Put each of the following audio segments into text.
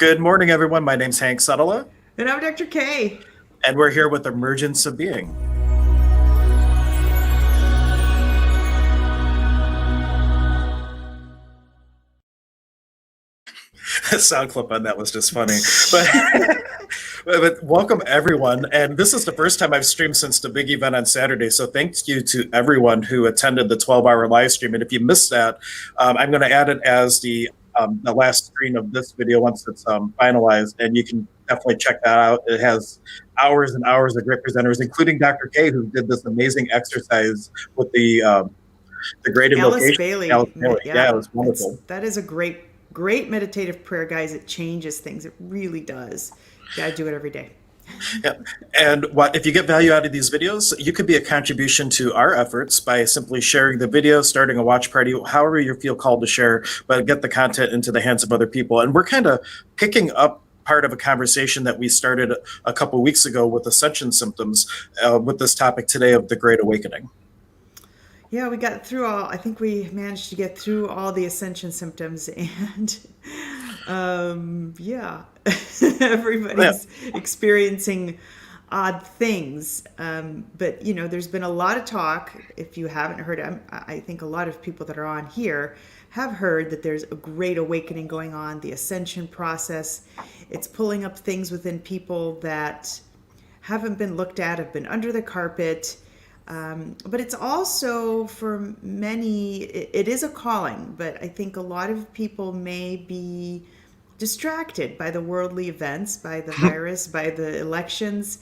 Good morning, everyone. My name's Hank Suttala, And I'm Dr. K. and we're here with Emergence of Being. The sound clip on that was just funny. But, but welcome, everyone. And this is the first time I've streamed since the big event on Saturday. So thank you to everyone who attended the 12-hour live stream. And if you missed that, I'm going to add it as the last screen of this video once it's finalized. And you can definitely check that out. It has hours and hours of great presenters, including Dr. K, who did this amazing exercise with the great Alice invocation. Alice Bailey. Bailey. Yeah, it Yeah, was wonderful. that is a great meditative prayer, guys. It changes things. It really does. You gotta do it every day. Yeah. And if you get value out of these videos, you could be a contribution to our efforts by simply sharing the video, starting a watch party, however you feel called to share, but get the content into the hands of other people. And we're kind of picking up part of a conversation that we started a couple weeks ago with ascension symptoms with this topic today of the Great Awakening. Yeah, we got through all. I think we managed to get through all the ascension symptoms, and yeah, Yeah. everybody's experiencing odd things. But there's been a lot of talk. If you haven't heard, I think a lot of people that are on here have heard that there's a great awakening going on. The ascension process, it's pulling up things within people that haven't been looked at, have been under the carpet. But it's also for many, it is a calling, but I think a lot of people may be distracted by the worldly events, by the virus, by the elections.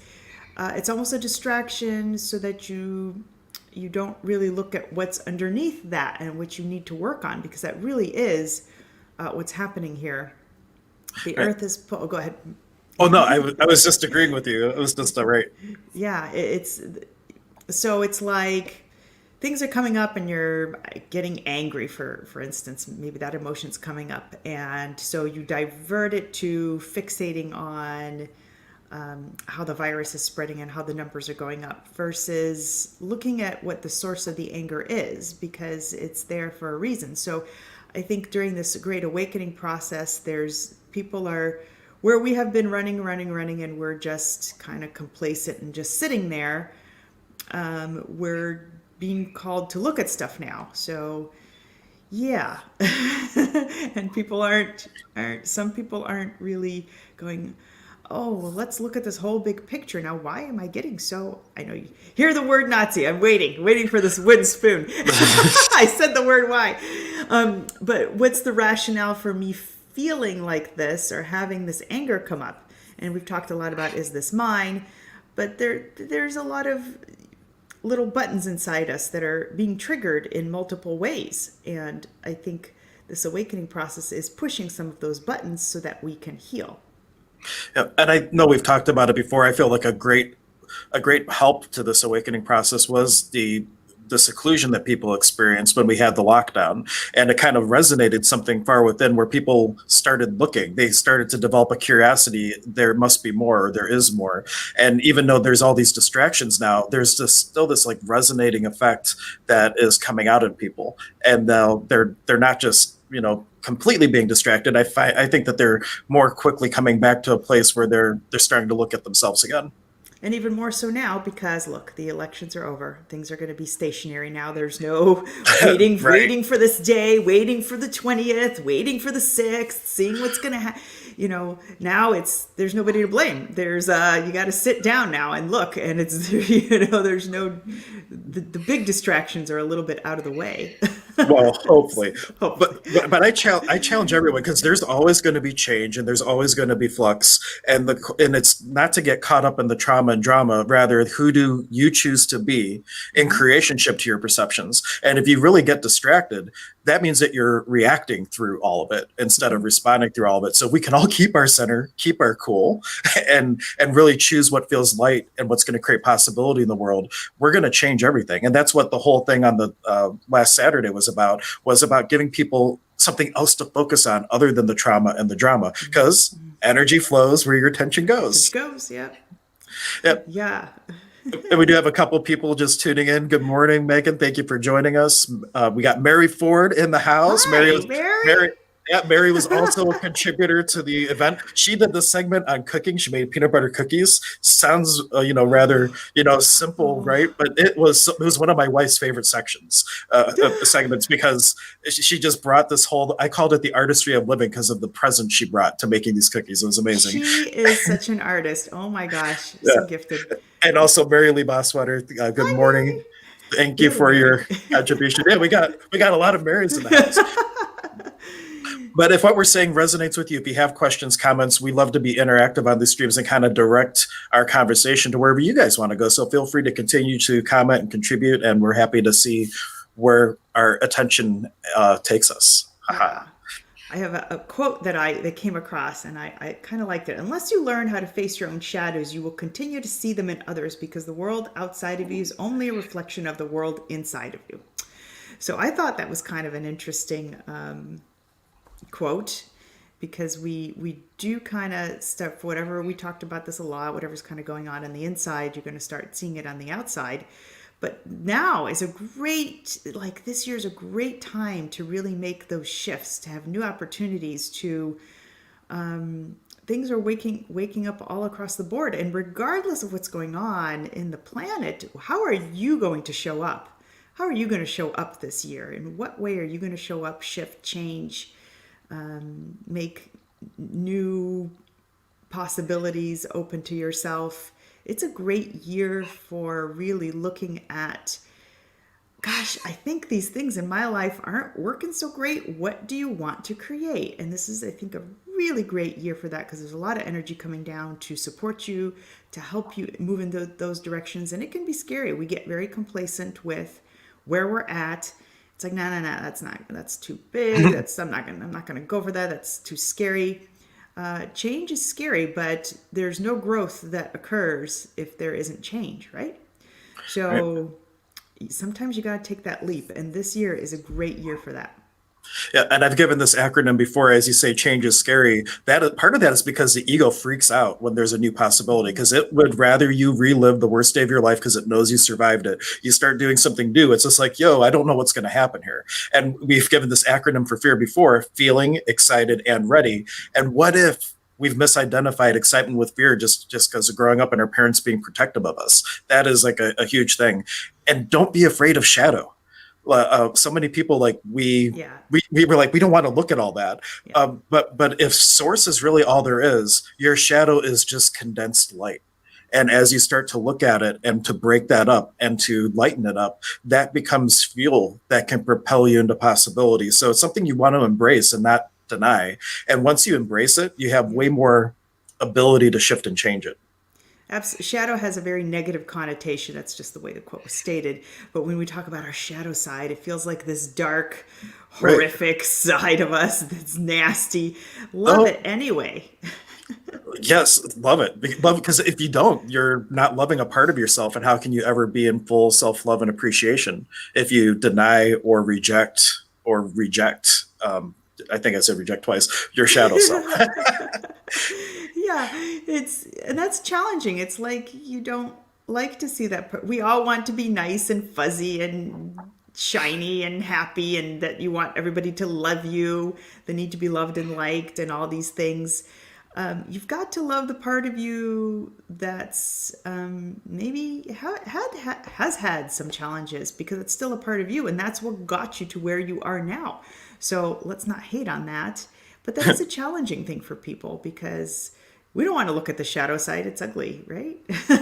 It's almost a distraction so that you don't really look at what's underneath that and what you need to work on, because that really is what's happening here. The Right. earth is, oh, go ahead. Oh, no, I was just agreeing with you. It was just right. Yeah, it's so it's like things are coming up and you're getting angry, for instance. Maybe that emotion's coming up, and so you divert it to fixating on how the virus is spreading and how the numbers are going up, versus looking at what the source of the anger is, because it's there for a reason. So I think during this great awakening process, there's people are where we have been running, and we're just kind of complacent and just sitting there. We're being called to look at stuff now. So yeah. And people aren't some people aren't really going, oh, well, let's look at this whole big picture. Now, why am I getting so, I know you hear the word Nazi. I'm waiting for this wooden spoon. I said the word why. But what's the rationale for me feeling like this or having this anger come up? And we've talked a lot about, is this mine? But there's a lot of little buttons inside us that are being triggered in multiple ways. And I think this awakening process is pushing some of those buttons so that we can heal. Yeah, and I know we've talked about it before. I feel like a great help to this awakening process was the seclusion that people experienced when we had the lockdown, and it kind of resonated something far within where people started looking. They started to develop a curiosity. There must be more, or there is more. And even though there's all these distractions now, there's still this like resonating effect that is coming out in people, and now they're not just completely being distracted. I think that they're more quickly coming back to a place where they're starting to look at themselves again. And even more so now, because look, the elections are over. Things are going to be stationary now. There's no waiting, Right. waiting for this day, waiting for the 20th, waiting for the 6th, seeing what's going to happen. Now there's nobody to blame. There's you got to sit down now and look, and it's there's no the big distractions are a little bit out of the way. Well, hopefully, Hopefully. but I challenge everyone, because there's always going to be change and there's always going to be flux, and it's not to get caught up in the trauma and drama. Rather, who do you choose to be in creationship to your perceptions? And if you really get distracted, that means that you're reacting through all of it instead of responding through all of it. So we can all keep our center, keep our cool, and really choose what feels light and what's going to create possibility in the world. We're going to change everything, and that's what the whole thing on the last Saturday was about giving people something else to focus on other than the trauma and the drama, because energy flows where your attention It goes. goes, yeah. Yep. Yeah. And we do have a couple people just tuning in. Good morning, Megan. Thank you for joining us. We got Mary Ford in the house. Hi, Mary. Mary, Yeah, Mary was also a contributor to the event. She did this segment on cooking. She made peanut butter cookies. Sounds, rather, simple, Oh. right? But it was one of my wife's favorite sections, segments, because she just brought this whole. I called it the artistry of living because of the present she brought to making these cookies. It was amazing. She is such an artist. Oh my gosh, Yeah, so gifted. and also Mary Lee Bosswetter. Good Hi, morning. Thank you Mary. Good for your morning. contribution. Yeah, we got a lot of Marys in the house. But if what we're saying resonates with you, if you have questions, comments, we love to be interactive on the streams and kind of direct our conversation to wherever you guys want to go. So feel free to continue to comment and contribute, and we're happy to see where our attention takes us. Haha. Yeah. I have a quote that came across, and I kind of liked it. Unless you learn how to face your own shadows, you will continue to see them in others because the world outside of you is only a reflection of the world inside of you. So I thought that was kind of an interesting quote, because we do kind of stuff, whatever, we talked about this a lot, whatever's kind of going on the inside, you're going to start seeing it on the outside. But now is a great, like this year's a great time to really make those shifts, to have new opportunities, to things are waking up all across the board. And regardless of what's going on in the planet, how are you going to show up? How are you going to show up this year? In what way are you going to show up, shift, change, make new possibilities open to yourself? It's a great year for really looking at, gosh, I think these things in my life aren't working so great. What do you want to create? And this is, I think, a really great year for that, because there's a lot of energy coming down to support you, to help you move in those directions. And it can be scary. We get very complacent with where we're at. It's like, no, that's too big. I'm not gonna go for that. That's too scary. Change is scary, but there's no growth that occurs if there isn't change, right? Right. So sometimes you got to take that leap, and this year is a great year for that. Yeah, and I've given this acronym before. As you say, change is scary. That part of that is because the ego freaks out when there's a new possibility, because it would rather you relive the worst day of your life because it knows you survived it. You start doing something new, it's just like, yo, I don't know what's going to happen here. And we've given this acronym for fear before: feeling, excited, and ready. And what if we've misidentified excitement with fear just because of growing up and our parents being protective of us? That is like a huge thing. And don't be afraid of shadow. So many people, like Yeah, we were like, we don't want to look at all that. yeah, But if source is really all there is, your shadow is just condensed light. And as you start to look at it and to break that up and to lighten it up, that becomes fuel that can propel you into possibilities. So it's something you want to embrace and not deny. And once you embrace it, you have way more ability to shift and change it. Shadow has a very negative connotation. That's just the way the quote was stated. But when we talk about our shadow side, it feels like this dark, Right. horrific side of us that's nasty. Love Oh, it anyway. yes, love it. Love it, because if you don't, you're not loving a part of yourself. And how can you ever be in full self love and appreciation if you deny or reject? I think I said reject twice. Your shadow self. Yeah, and that's challenging. It's like you don't like to see that. We all want to be nice and fuzzy and shiny and happy, and that you want everybody to love you, the need to be loved and liked, and all these things. You've got to love the part of you that's maybe has had some challenges, because it's still a part of you, and that's what got you to where you are now. So let's not hate on that. But that is a challenging thing for people, because we don't want to look at the shadow side. It's ugly, right? It has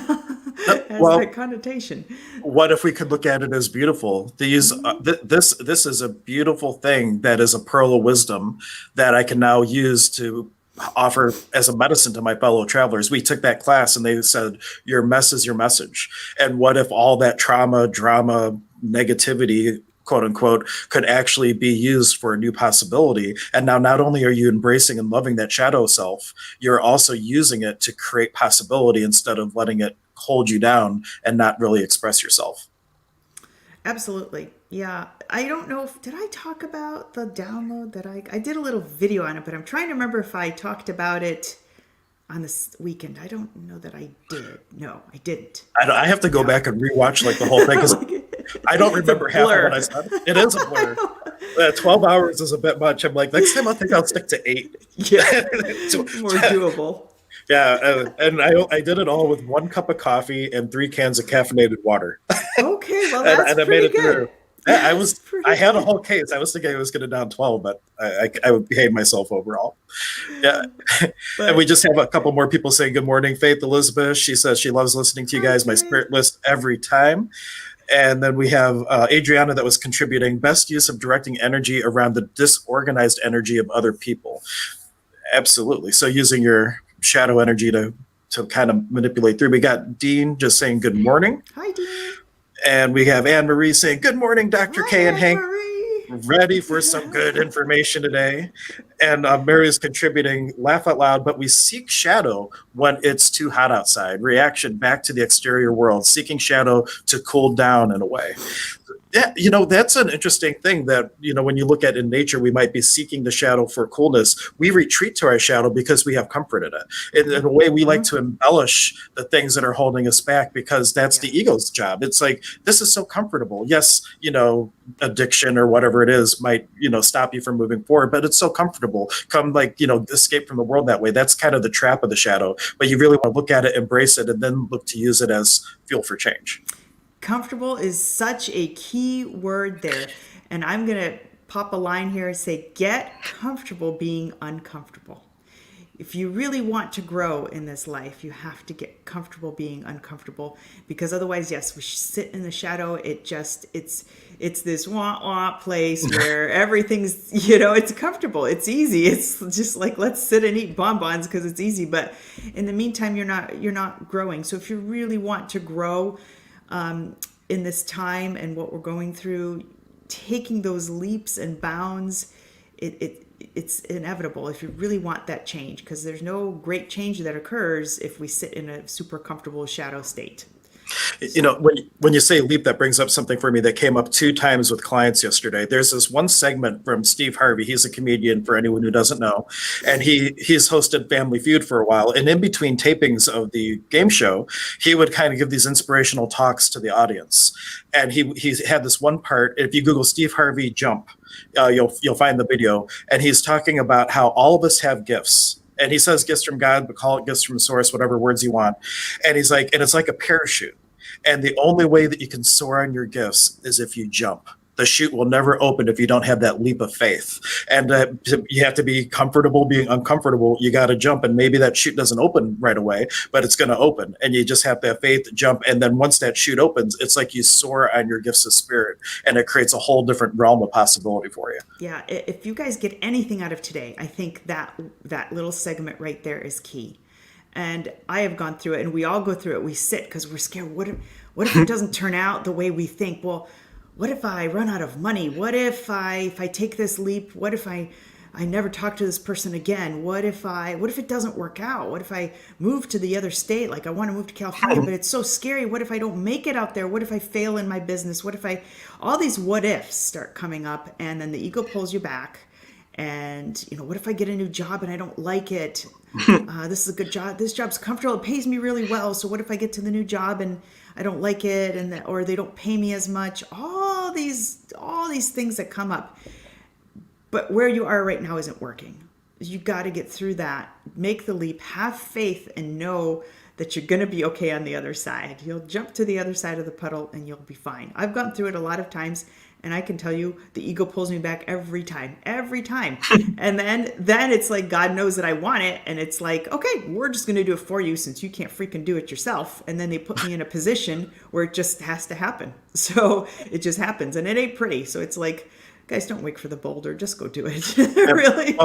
that Well, connotation. what if we could look at it as beautiful? This is a beautiful thing that is a pearl of wisdom that I can now use to offer as a medicine to my fellow travelers. We took that class and they said, your mess is your message. And what if all that trauma, drama, negativity, quote unquote, could actually be used for a new possibility? And now not only are you embracing and loving that shadow self, you're also using it to create possibility instead of letting it hold you down and not really express yourself. Absolutely. Yeah. I don't know if, did I talk about the download that I did a little video on it, but I'm trying to remember if I talked about it on this weekend. I don't know that I did. No, I didn't. I have to go No. back and rewatch like the whole thing, because I don't It's a remember half of what I blur. said. It is a blur. 12 hours is a bit much. I'm like, next time I think I'll stick to 8. Yeah, So, more doable. yeah, and I did it all with 1 cup of coffee and 3 cans of caffeinated water, Okay, well that's and I made pretty it good. through. Yeah, That's I pretty had a good. whole case. I was thinking I was going to down 12, but I would behave myself overall. Yeah, and we But just have a couple more people saying good morning. Faith Elizabeth, she says she loves listening to you hi, guys. My Faith. spirit list every time. And then we have Adriana that was contributing best use of directing energy around the disorganized energy of other people. Absolutely. So using your shadow energy to kind of manipulate through. We got Dean just saying good morning. Hi, Dean. And we have Anne Marie saying, good morning, Dr. K and Hi, Anne Hank. Marie. Ready for some good information today. And Mary is contributing, laugh out loud, but we seek shadow when it's too hot outside. Reaction back to the exterior world, seeking shadow to cool down in a way. Yeah, that's an interesting thing that, when you look at in nature, we might be seeking the shadow for coolness. We retreat to our shadow because we have comfort in it. In a way, we like to embellish the things that are holding us back because that's Yeah. the ego's job. It's like, this is so comfortable. Yes, addiction or whatever it is might, stop you from moving forward, but it's so comfortable. Come like, escape from the world that way. That's kind of the trap of the shadow. But you really want to look at it, embrace it, and then look to use it as fuel for change. Comfortable is such a key word there. And I'm going to pop a line here and say, get comfortable being uncomfortable. If you really want to grow in this life, you have to get comfortable being uncomfortable, because otherwise, yes, we sit in the shadow. It's this wah-wah place where everything's, it's comfortable. It's easy. It's just like, let's sit and eat bonbons because it's easy. But in the meantime, you're not growing. So if you really want to grow, in this time and what we're going through, taking those leaps and bounds, it's inevitable if you really want that change, because there's no great change that occurs if we sit in a super comfortable shadow state. When you say leap, that brings up something for me that came up 2 times with clients yesterday. There's this one segment from Steve Harvey. He's a comedian, for anyone who doesn't know, and he's hosted Family Feud for a while. And in between tapings of the game show, he would kind of give these inspirational talks to the audience. And he had this one part. If you Google Steve Harvey jump, you'll find the video. And he's talking about how all of us have gifts. And he says gifts from God, but call it gifts from source, whatever words you want. And he's like, and it's like a parachute. And the only way that you can soar on your gifts is if you jump. The chute will never open if you don't have that leap of faith. And you have to be comfortable being uncomfortable. You got to jump. And maybe that chute doesn't open right away, but it's going to open. And you just have to have faith to jump. And then once that chute opens, it's like you soar on your gifts of spirit. And it creates a whole different realm of possibility for you. Yeah, if you guys get anything out of today, I think that little segment right there is key. And I have gone through it, and we all go through it. We sit because we're scared. What if it doesn't turn out the way we think? Well, what if I run out of money? What if I take this leap? What if I never talk to this person again? What if it doesn't work out? What if I move to the other state? Like, I want to move to California, but it's so scary. What if I don't make it out there? What if I fail in my business? All these what ifs start coming up, and then the ego pulls you back. And what if I get a new job and I don't like it? This is a good job. This job's comfortable. It pays me really well. So what if I get to the new job and I don't like it, or they don't pay me as much? All these things that come up. But where you are right now isn't working. You got to get through that. Make the leap. Have faith and know that you're going to be okay on the other side. You'll jump to the other side of the puddle and you'll be fine. I've gone through it a lot of times, and I can tell you the ego pulls me back every time. And then it's like, God knows that I want it. And it's like, okay, we're just going to do it for you since you can't freaking do it yourself. And then they put me in a position where it just has to happen. So it just happens, and it ain't pretty. So it's like, guys, don't wait for the boulder. Just go do it. Really.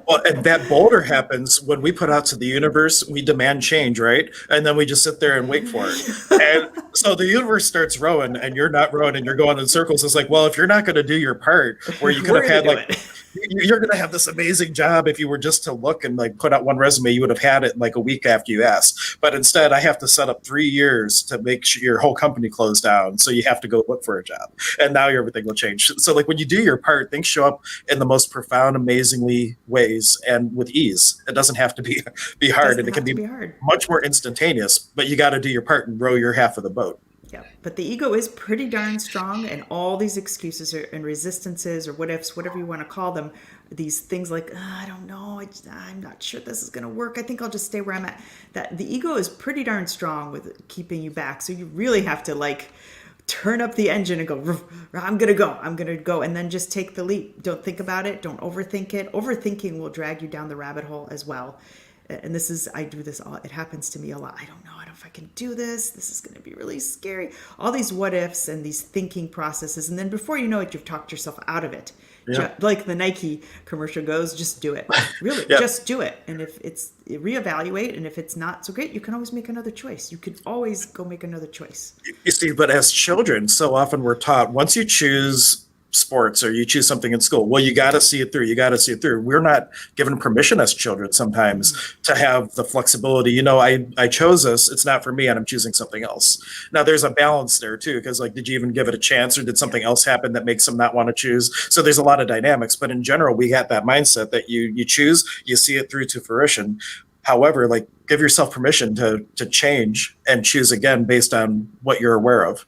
Well, and that boulder happens when we put out to the universe, we demand change, right? And then we just sit there and wait for it. And so the universe starts rowing and you're not rowing and you're going in circles. It's like, well, if you're not going to do your part, where you could have had like, you're going to have this amazing job. If you were just to look and like put out one resume, you would have had it like a week after you asked. But instead, I have to set up 3 years to make sure your whole company closed down. So you have to go look for a job, and now everything will change. So like when you do your part, things show up in the most profound, amazingly ways and with ease. It doesn't have to be hard, and it can be hard. much more instantaneous. But you got to do your part and row your half of the boat. Yeah, but the ego is pretty darn strong, and all these excuses and resistances or what ifs, whatever you want to call them, these things like I don't know, I'm not sure this is going to work. I think I'll just stay where I'm at. That the ego is pretty darn strong with keeping you back. So you really have to like turn up the engine and go. I'm gonna go, and then just take the leap. Don't think about it. Don't overthink it. Overthinking will drag you down the rabbit hole as well. And this is, I do this all, it happens to me a lot. I don't know if I can do this. This is going to be really scary. All these what ifs and these thinking processes. And then before you know it, you've talked yourself out of it. Yeah. Like the Nike commercial goes, just do it. Really, Yeah. just do it. And if it's reevaluate, and if it's not so great, you can always make another choice. You can always go make another choice. You see, but as children, so often we're taught once you choose sports or you choose something in school, well, you got to see it through. You got to see it through. We're not given permission as children sometimes to have the flexibility. I chose this. It's not for me, and I'm choosing something else. Now, there's a balance there too, because like, did you even give it a chance, or did something else happen that makes them not want to choose? So there's a lot of dynamics. But in general, we got that mindset that you choose, you see it through to fruition. However, like, give yourself permission to change and choose again based on what you're aware of,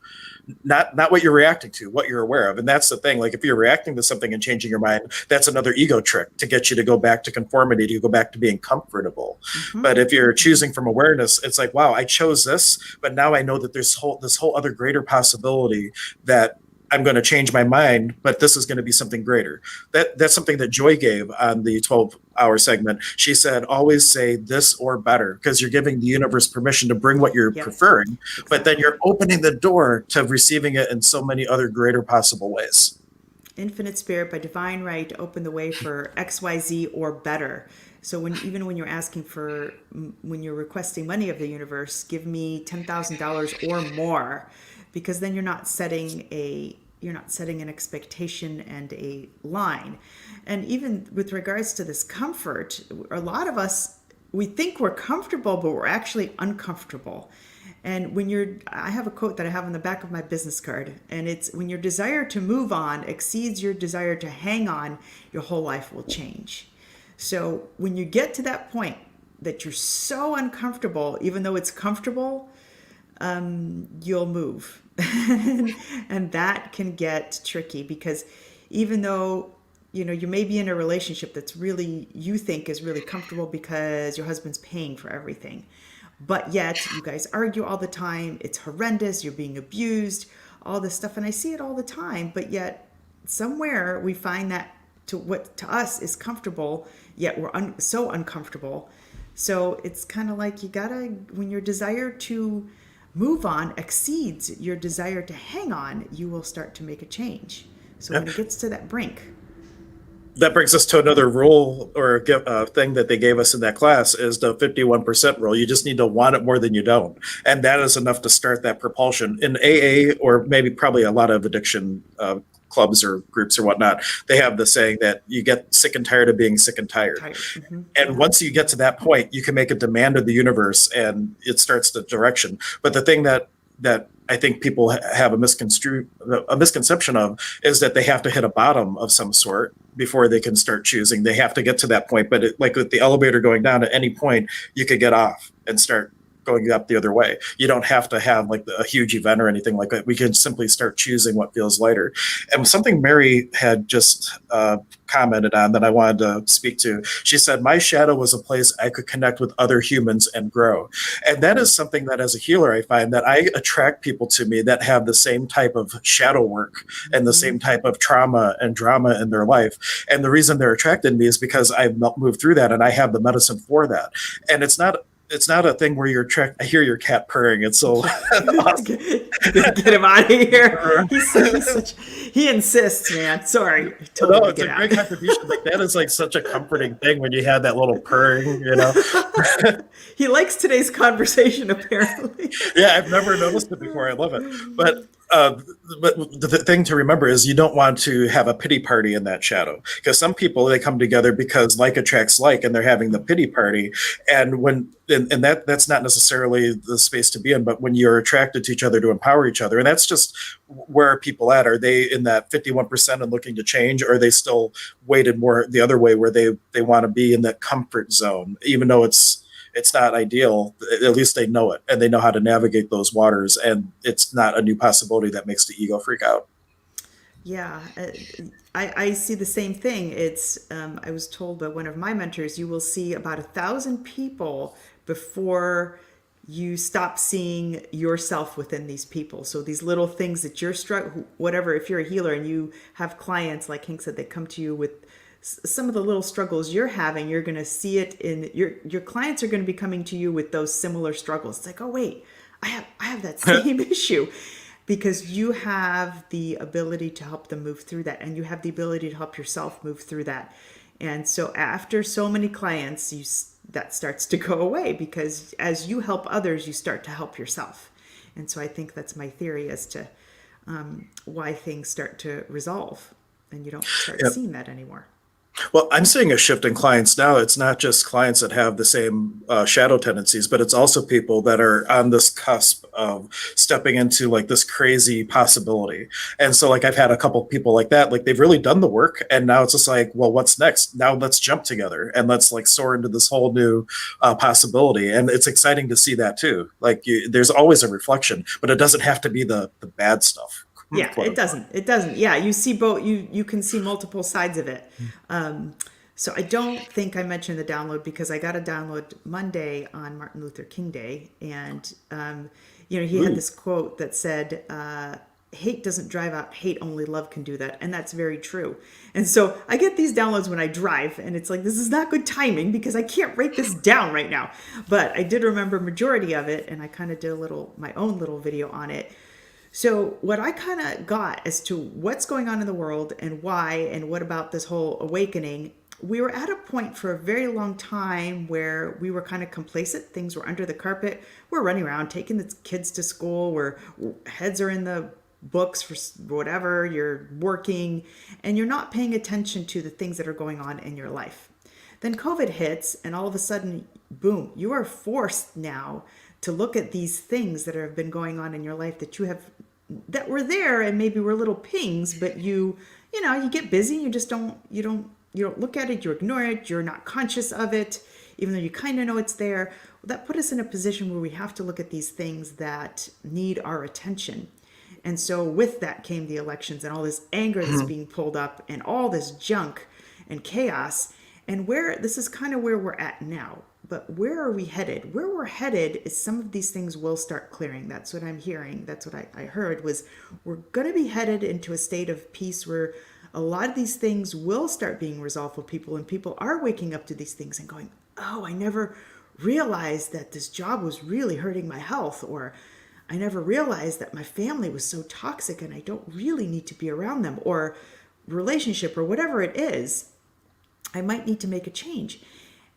not what you're reacting to, what you're aware of. And that's the thing. Like, if you're reacting to something and changing your mind, that's another ego trick to get you to go back to conformity, to go back to being comfortable. But if you're choosing from awareness, it's like, wow, I chose this, but now I know that there's this whole other greater possibility that I'm going to change my mind, but this is going to be something greater. That's something that Joy gave on the 12-hour segment. She said, always say this or better, because you're giving the universe permission to bring what you're preferring, but then you're opening the door to receiving it in so many other greater possible ways. Infinite Spirit by divine right to open the way for XYZ or better. So even when you're asking for, when you're requesting money of the universe, give me $10,000 or more, because then you're not setting an expectation and a line. And even with regards to this comfort, a lot of us, we think we're comfortable, but we're actually uncomfortable. And I have a quote that I have on the back of my business card, and it's, when your desire to move on exceeds your desire to hang on, your whole life will change. So when you get to that point that you're so uncomfortable, even though it's comfortable, you'll move. And that can get tricky, because even though you may be in a relationship that's really, you think is really comfortable because your husband's paying for everything, but yet you guys argue all the time, it's horrendous, you're being abused, all this stuff, and I see it all the time, but yet somewhere we find that what to us is comfortable, yet we're so uncomfortable. So it's kind of like, you gotta, when your desire to move on exceeds your desire to hang on, you will start to make a change. So when it gets to that brink. That brings us to another rule or thing that they gave us in that class, is the 51% rule. You just need to want it more than you don't. And that is enough to start that propulsion. In AA, or maybe probably a lot of addiction clubs or groups or whatnot, they have the saying that you get sick and tired of being sick and tired. And once you get to that point, you can make a demand of the universe, and it starts the direction. But the thing that I think people have a misconception of is that they have to hit a bottom of some sort before they can start choosing. They have to get to that point. But like with the elevator going down, at any point you could get off and start going up the other way. You don't have to have like a huge event or anything like that. We can simply start choosing what feels lighter. And something Mary had just commented on that I wanted to speak to. She said, my shadow was a place I could connect with other humans and grow. And that is something that as a healer, I find that I attract people to me that have the same type of shadow work and the same type of trauma and drama in their life. And the reason they're attracted to me is because I've moved through that and I have the medicine for that. And it's not a thing where you're I hear your cat purring. It's so awesome. Get him out of here. He insists, man. Sorry. No, it's a great contribution. Like, that is like such a comforting thing when you have that little purring, He likes today's conversation, apparently. Yeah, I've never noticed it before. I love it. But the thing to remember is you don't want to have a pity party in that shadow, because some people, they come together because like attracts like, and they're having the pity party. And that's not necessarily the space to be in, but when you're attracted to each other to empower each other, and that's just where are people at? Are they in that 51% and looking to change, or are they still weighted more the other way where they want to be in that comfort zone, even though it's it's not ideal. At least they know it and they know how to navigate those waters. And it's not a new possibility that makes the ego freak out. Yeah, I see the same thing. I was told by one of my mentors, you will see about 1,000 people before you stop seeing yourself within these people. So these little things that you're whatever, if you're a healer and you have clients, like Hank said, they come to you with some of the little struggles you're having, you're going to see it in your clients are going to be coming to you with those similar struggles. It's like, oh wait, I have that same issue, because you have the ability to help them move through that, and you have the ability to help yourself move through that. And so after so many clients, that starts to go away, because as you help others, you start to help yourself. And so I think that's my theory as to why things start to resolve and you don't start Yeah. seeing that anymore. Well, I'm seeing a shift in clients now. It's not just clients that have the same shadow tendencies, but it's also people that are on this cusp of stepping into like this crazy possibility. And so, like, I've had a couple people like that, like they've really done the work, and now it's just like, well, what's next? Now let's jump together and let's like soar into this whole new possibility. And it's exciting to see that too. Like, there's always a reflection, but it doesn't have to be the bad stuff. Yeah, Quote it unquote. doesn't. It doesn't. Yeah, you see both. You can see multiple sides of it. So I don't think I mentioned the download, because I got a download Monday on Martin Luther King Day, and he had Ooh. this quote that said, "Hate doesn't drive out hate; only love can do that," and that's very true. And so I get these downloads when I drive, and it's like, this is not good timing because I can't write this down right now. But I did remember majority of it, and I kind of did my own little video on it. So, what I kind of got as to what's going on in the world and why, and what about this whole awakening, we were at a point for a very long time where we were kind of complacent. Things were under the carpet. We're running around, taking the kids to school, where heads are in the books for whatever, you're working, and you're not paying attention to the things that are going on in your life. Then COVID hits, and all of a sudden, boom, you are forced now to look at these things that have been going on in your life that were there and maybe were little pings, but you get busy, you don't look at it, you ignore it, you're not conscious of it, even though you kind of know it's there. Well, that put us in a position where we have to look at these things that need our attention. And so with that came the elections and all this anger that's being pulled up and all this junk and chaos. And this is kind of where we're at now. But where are we headed? Where we're headed is some of these things will start clearing. That's what I'm hearing. That's what I heard, was we're going to be headed into a state of peace where a lot of these things will start being resolved for people, and people are waking up to these things and going, oh, I never realized that this job was really hurting my health, or I never realized that my family was so toxic and I don't really need to be around them, or relationship, or whatever it is. I might need to make a change.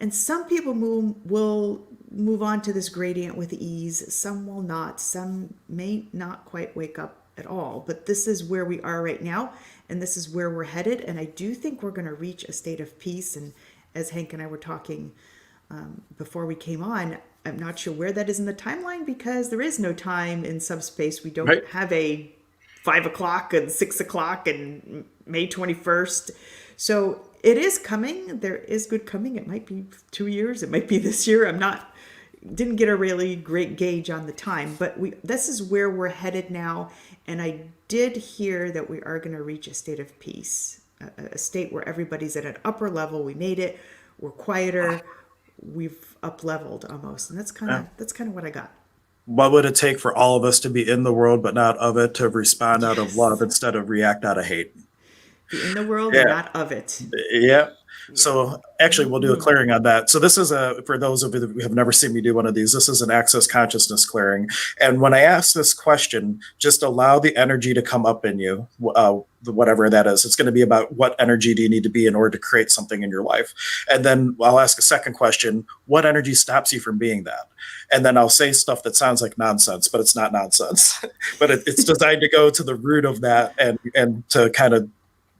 And some people will move on to this gradient with ease. Some will not. Some may not quite wake up at all. But this is where we are right now, and this is where we're headed. And I do think we're going to reach a state of peace. And as Hank and I were talking before we came on, I'm not sure where that is in the timeline, because there is no time in subspace. We don't Right. have a 5 o'clock and 6 o'clock and May 21st. So it is coming. There is good coming. It might be 2 years. It might be this year. Didn't get a really great gauge on the time, but this is where we're headed now. And I did hear that we are going to reach a state of peace, a state where everybody's at an upper level. We made it. We're quieter. We've up leveled almost. And that's kind of what I got. What would it take for all of us to be in the world but not of it, to respond out of love Yes. instead of react out of hate? Be in the world and Yeah. not of it. Yeah. Yeah. So actually, we'll do a clearing on that. So this is for those of you that have never seen me do one of these, this is an access consciousness clearing. And when I ask this question, just allow the energy to come up in you, whatever that is. It's going to be about what energy do you need to be in order to create something in your life. And then I'll ask a second question: what energy stops you from being that? And then I'll say stuff that sounds like nonsense, but it's not nonsense. But it's designed to go to the root of that and to kind of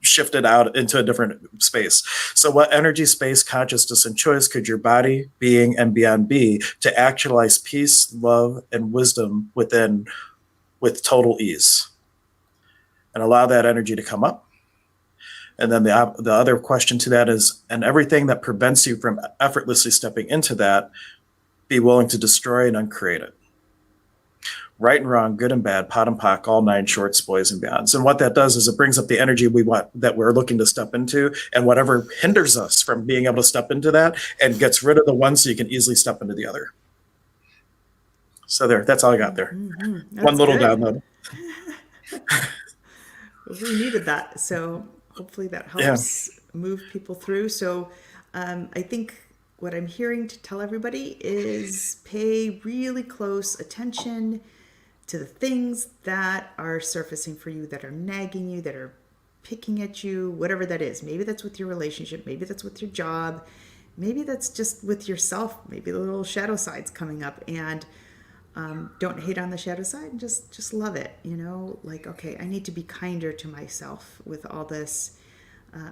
shift it out into a different space. So what energy, space, consciousness, and choice could your body, being, and beyond be to actualize peace, love, and wisdom within with total ease? And allow that energy to come up. And then the other question to that is, and everything that prevents you from effortlessly stepping into that, be willing to destroy and uncreate it. Right and wrong, good and bad, pot and pock, all nine shorts, boys and beyonds. And what that does is it brings up the energy we want, that we're looking to step into, and whatever hinders us from being able to step into that, and gets rid of the one so you can easily step into the other. So there, that's all I got there. One little good. download. We needed that. So hopefully that helps move people through. So I think what I'm hearing to tell everybody is pay really close attention to the things that are surfacing for you, that are nagging you, that are picking at you, whatever that is. Maybe that's with your relationship. Maybe that's with your job. Maybe that's just with yourself. Maybe the little shadow side's coming up, and don't hate on the shadow side. Just love it. You know, like, okay, I need to be kinder to myself with all this.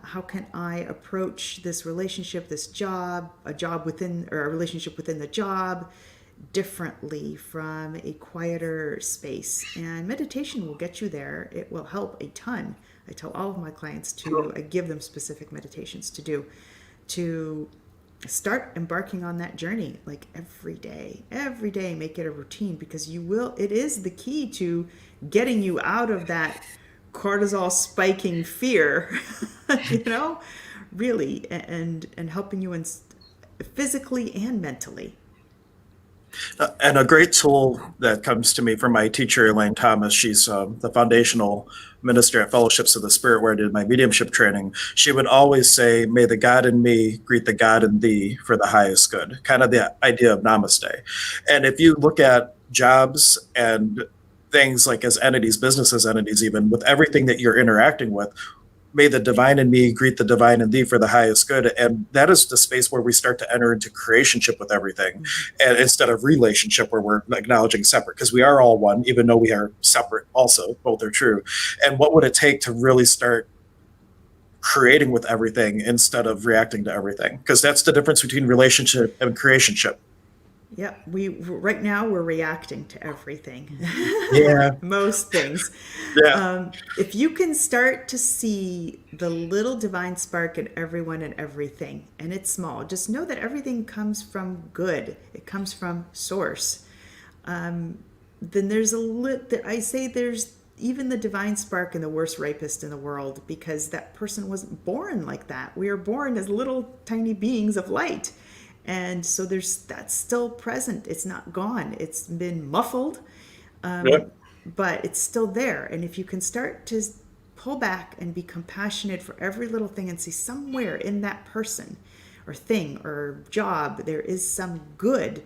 How can I approach this relationship, this job, a job within, or a relationship within the job, differently from a quieter space? And meditation will get you there. It will help a ton. I tell all of my clients to, I give them specific meditations to do, to start embarking on that journey, like every day, make it a routine, because it is the key to getting you out of that cortisol spiking fear, you know, really, and helping you physically and mentally. And a great tool that comes to me from my teacher, Elaine Thomas, she's the foundational minister at Fellowships of the Spirit, where I did my mediumship training. She would always say, may the God in me greet the God in thee for the highest good, kind of the idea of namaste. And if you look at jobs and things like as entities, business as entities, even with everything that you're interacting with, may the divine in me greet the divine in thee for the highest good. And that is the space where we start to enter into creationship with everything, and instead of relationship where we're acknowledging separate, because we are all one, even though we are separate also, both are true. And what would it take to really start creating with everything instead of reacting to everything? Because that's the difference between relationship and creationship. Yeah, right now we're reacting to everything. Yeah. Most things. Yeah. If you can start to see the little divine spark in everyone and everything, and it's small, just know that everything comes from good. It comes from source. Then there's I say there's even the divine spark in the worst rapist in the world, because that person wasn't born like that. We are born as little tiny beings of light. And so that's still present. It's not gone. It's been muffled, but it's still there. And if you can start to pull back and be compassionate for every little thing, and see somewhere in that person or thing or job there is some good,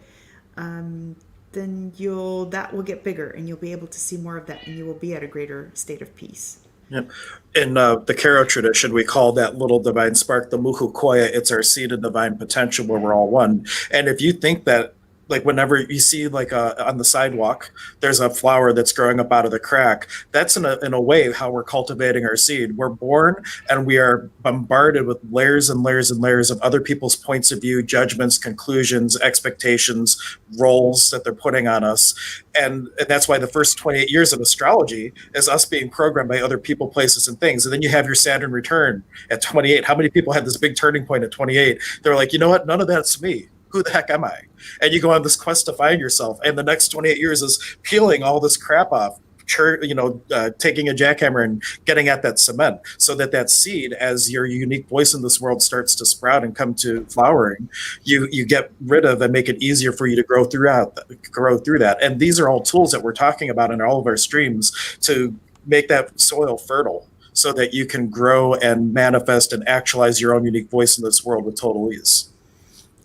then that will get bigger, and you'll be able to see more of that, and you will be at a greater state of peace. Yep. In the Karo tradition, we call that little divine spark the muhu koya. It's our seed of divine potential, where we're all one. And if you think that, like, whenever you see, like, on the sidewalk, there's a flower that's growing up out of the crack, that's in a way how we're cultivating our seed. We're born and we are bombarded with layers and layers and layers of other people's points of view, judgments, conclusions, expectations, roles that they're putting on us. And that's why the first 28 years of astrology is us being programmed by other people, places, and things. And then you have your Saturn return at 28. How many people had this big turning point at 28? They're like, you know what? None of that's me. Who the heck am I? And you go on this quest to find yourself. And the next 28 years is peeling all this crap off, taking a jackhammer and getting at that cement, so that seed, as your unique voice in this world starts to sprout and come to flowering, you get rid of and make it easier for you to grow through that. And these are all tools that we're talking about in all of our streams to make that soil fertile, so that you can grow and manifest and actualize your own unique voice in this world with total ease.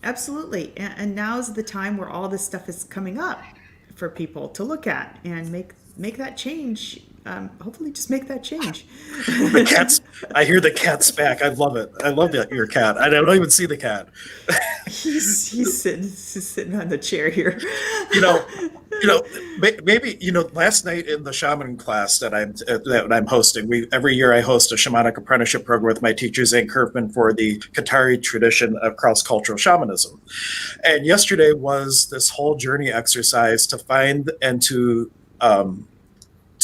Absolutely. And now's the time where all this stuff is coming up for people to look at and make that change. Hopefully just make that change. The cat's, I hear the cat's back. I love it. I love that, your cat. I don't even see the cat. He's sitting on the chair here. Maybe last night in the shaman class that I'm hosting, every year I host a shamanic apprenticeship program with my teacher Zane Kerfman for the Qatari tradition of cross-cultural shamanism. And yesterday was this whole journey exercise to find and to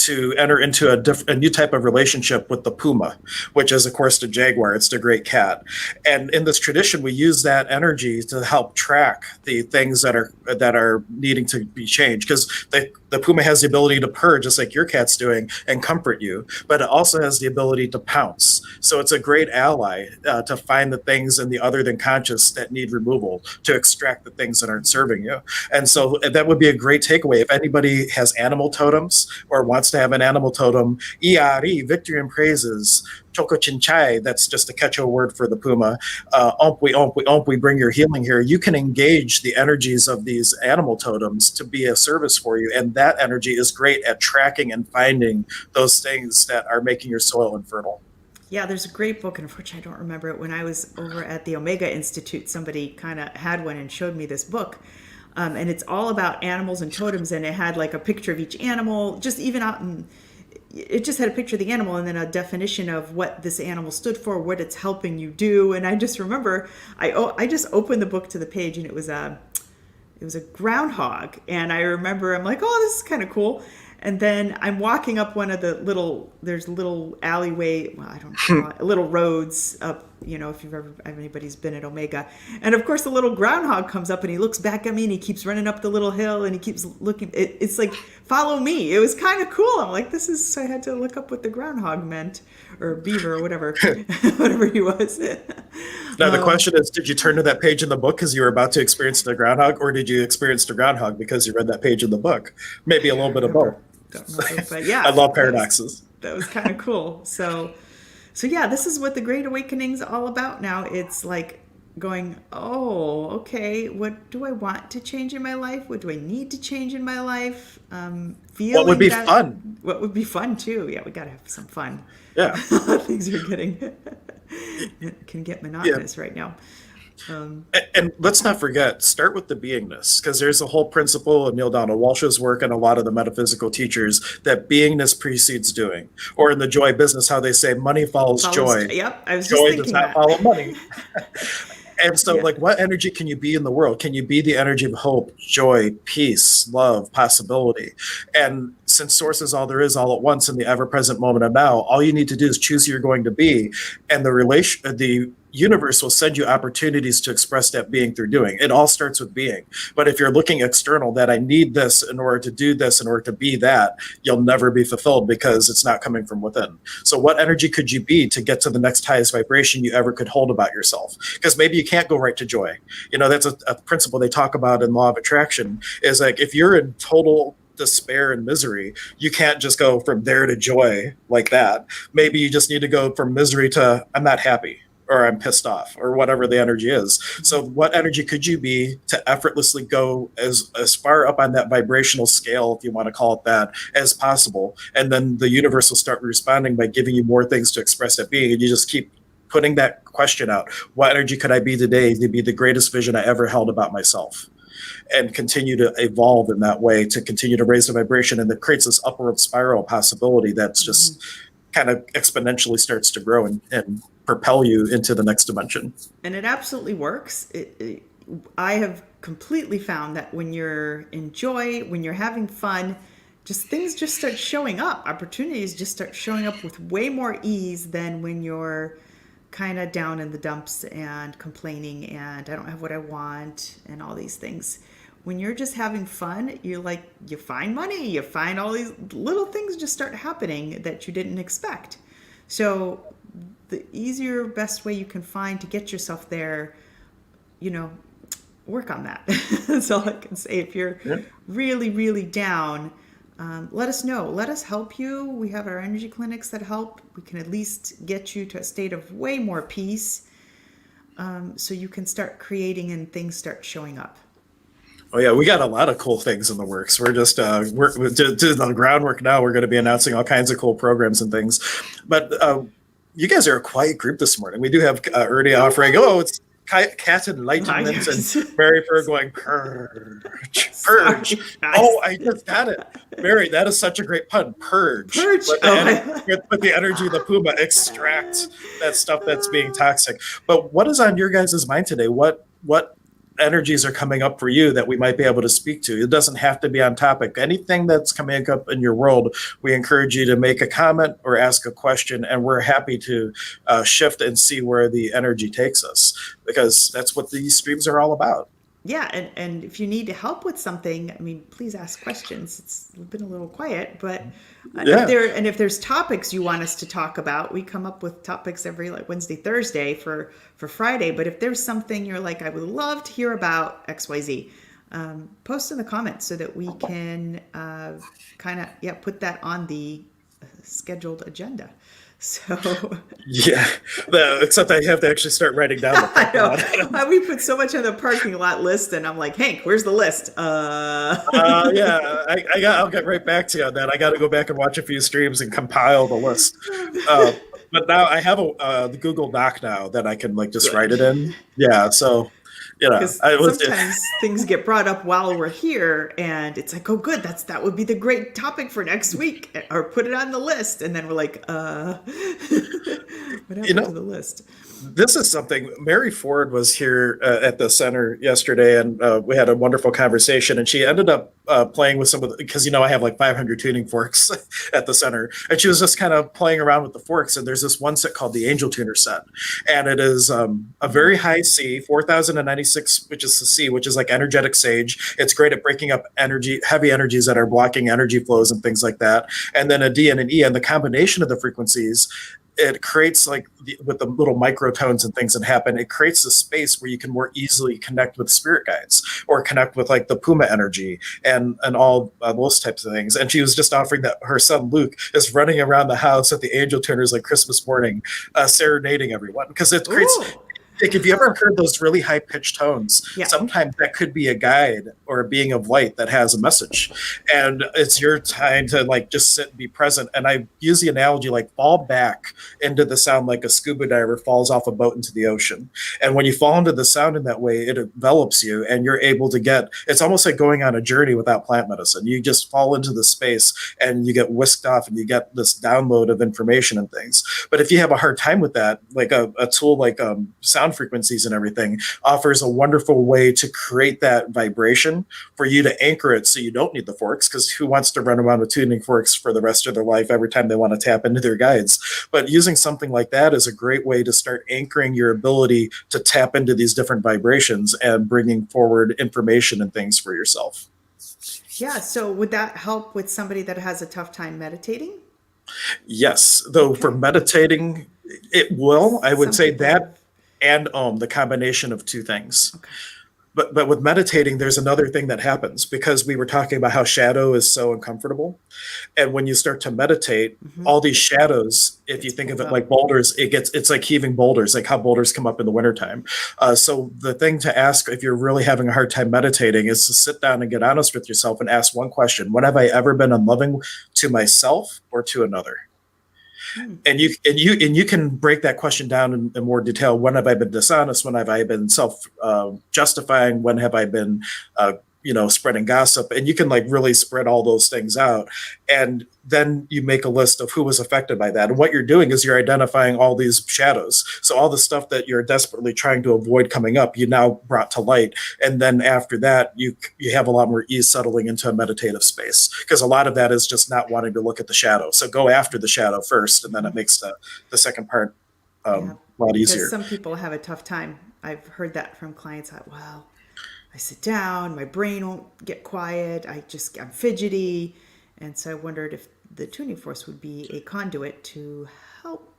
to enter into a new type of relationship with the puma, which is, of course, the jaguar. It's the great cat. And in this tradition, we use that energy to help track the things that are needing to be changed, because the puma has the ability to purr, just like your cat's doing, and comfort you, but it also has the ability to pounce. So it's a great ally to find the things in the other than conscious that need removal, to extract the things that aren't serving you. And so that would be a great takeaway. If anybody has animal totems or wants to have an animal totem, Iari, victory and praises, Choko Chinchai, that's just a catch-all word for the puma. We bring your healing here. You can engage the energies of these animal totems to be a service for you. And that energy is great at tracking and finding those things that are making your soil infertile. Yeah, there's a great book, and unfortunately I don't remember it. When I was over at the Omega Institute, somebody kind of had one and showed me this book. And it's all about animals and totems, and it had like a picture of each animal, just even out in, it just had a picture of the animal and then a definition of what this animal stood for, what it's helping you do. And I just remember, I just opened the book to the page, and it was a groundhog. And I remember, I'm like, oh, this is kind of cool. And then I'm walking up one of the there's little alleyway, well, I don't know, little roads up, if anybody's been at Omega. And of course the little groundhog comes up and he looks back at me and he keeps running up the little hill and he keeps looking. It's like, follow me. It was kind of cool. I'm like, so I had to look up what the groundhog meant, or beaver or whatever, whatever he was. Now the question is, did you turn to that page in the book because you were about to experience the groundhog, or did you experience the groundhog because you read that page in the book? Maybe a little bit of both. Don't remember, but yeah, I love paradoxes. That was kind of cool. So yeah, this is what the Great Awakening's all about now. It's like going, oh, okay, what do I want to change in my life? What do I need to change in my life? What would be fun? What would be fun too? Yeah, we got to have some fun. Yeah. Things are can get monotonous right now. And let's not forget, start with the beingness, because there's a whole principle of Neil Donald Walsh's work and a lot of the metaphysical teachers that beingness precedes doing. Or in the joy business, how they say money follows joy. Yep, I was joy just thinking does not that. follow money. And so, like, what energy can you be in the world? Can you be the energy of hope, joy, peace, love, possibility? And since source is all there is all at once in the ever-present moment of now, all you need to do is choose who you're going to be, and the universe will send you opportunities to express that being through doing. It all starts with being. But if you're looking external, that I need this in order to do this, in order to be that, you'll never be fulfilled because it's not coming from within. So what energy could you be to get to the next highest vibration you ever could hold about yourself? Because maybe you can't go right to joy. That's a principle they talk about in law of attraction, is like, if you're in total despair and misery, you can't just go from there to joy like that. Maybe you just need to go from misery to I'm not happy, or I'm pissed off, or whatever the energy is. So what energy could you be to effortlessly go as far up on that vibrational scale, if you want to call it that, as possible? And then the universe will start responding by giving you more things to express that being. And you just keep putting that question out. What energy could I be today to be the greatest vision I ever held about myself? And continue to evolve in that way, to continue to raise the vibration. And that creates this upward spiral possibility that's just kind of exponentially starts to grow and propel you into the next dimension. And it absolutely works. I have completely found that when you're in joy, when you're having fun, things just start showing up. Opportunities just start showing up with way more ease than when you're kind of down in the dumps and complaining and I don't have what I want and all these things. When you're just having fun, you find money, you find all these little things just start happening that you didn't expect. So the easier, best way you can find to get yourself there, work on that. That's all I can say. If you're really, really down, let us know. Let us help you. We have our energy clinics that help. We can at least get you to a state of way more peace, so you can start creating and things start showing up. Oh yeah, we got a lot of cool things in the works. We're just we're doing the groundwork now. We're going to be announcing all kinds of cool programs and things. But you guys are a quiet group this morning. We do have Ernie offering. Oh, it's cat enlightenment and Mary Fur going purge. Oh, I just got it. Mary, that is such a great pun. Purge. With the energy of the puma, extract that stuff that's being toxic. But what is on your guys' mind today? What energies are coming up for you that we might be able to speak to. It doesn't have to be on topic. Anything that's coming up in your world, we encourage you to make a comment or ask a question, and we're happy to shift and see where the energy takes us, because that's what these streams are all about. Yeah, and if you need help with something, I mean, please ask questions. It's been a little quiet, but Yeah. if there's topics you want us to talk about, we come up with topics every like Wednesday, Thursday for Friday. But if there's something you're like, I would love to hear about XYZ, post in the comments so that we can kind of put that on the scheduled agenda. So Yeah. Except I have to actually start writing down the I parking lot. know we put so much on the parking lot list, and I'm like, Hank, where's the list? Yeah, I'll get right back to you on that. I got to go back and watch a few streams and compile the list. But now I have the Google Doc now that I can like just write it in. Yeah, so Because sometimes things get brought up while we're here, and it's like, oh, good, that would be the great topic for next week, or put it on the list, and then we're like, what happened to the list? This is something. Mary Ford was here at the center yesterday, and we had a wonderful conversation. And she ended up playing with some of because I have like 500 tuning forks at the center, and she was just kind of playing around with the forks. And there's this one set called the Angel Tuner set, and it is a very high C, 4096, which is the C, which is like energetic sage. It's great at breaking up heavy energies that are blocking energy flows and things like that. And then a D and an E, and the combination of the frequencies, it creates like with the little microtones and things that happen, it creates a space where you can more easily connect with spirit guides or connect with like the Puma energy and all those types of things. And she was just offering that her son Luke is running around the house at the Angel Tuners like Christmas morning, serenading everyone, because it creates. Ooh. Like if you ever heard those really high pitched tones, sometimes that could be a guide or a being of light that has a message, and it's your time to like just sit and be present. And I use the analogy like fall back into the sound like a scuba diver falls off a boat into the ocean. And when you fall into the sound in that way, it envelops you, and you're able to get. It's almost like going on a journey without plant medicine. You just fall into the space and you get whisked off, and you get this download of information and things. But if you have a hard time with that, like a tool like sound frequencies and everything offers a wonderful way to create that vibration for you to anchor it, so you don't need the forks, because who wants to run around with tuning forks for the rest of their life every time they want to tap into their guides? But using something like that is a great way to start anchoring your ability to tap into these different vibrations and bringing forward information and things for yourself. Yeah, so would that help with somebody that has a tough time meditating? Yes, though for meditating it will. I would say that and the combination of two things. Okay. But with meditating, there's another thing that happens, because we were talking about how shadow is so uncomfortable. And when you start to meditate, all these shadows, if you think of it like boulders, it's like heaving boulders, like how boulders come up in the wintertime. So the thing to ask if you're really having a hard time meditating is to sit down and get honest with yourself and ask one question: when have I ever been unloving to myself or to another? And you can break that question down in more detail. When have I been dishonest? When have I been self justifying? When have I been spreading gossip? And you can like really spread all those things out, and then you make a list of who was affected by that. And what you're doing is you're identifying all these shadows. So all the stuff that you're desperately trying to avoid coming up, you now brought to light. And then after that, you have a lot more ease settling into a meditative space, because a lot of that is just not wanting to look at the shadow. So go after the shadow first, and then it makes the second part a lot easier. Because some people have a tough time. I've heard that from clients. Well, I sit down, my brain won't get quiet. I'm fidgety. And so I wondered if the tuning force would be a conduit to help.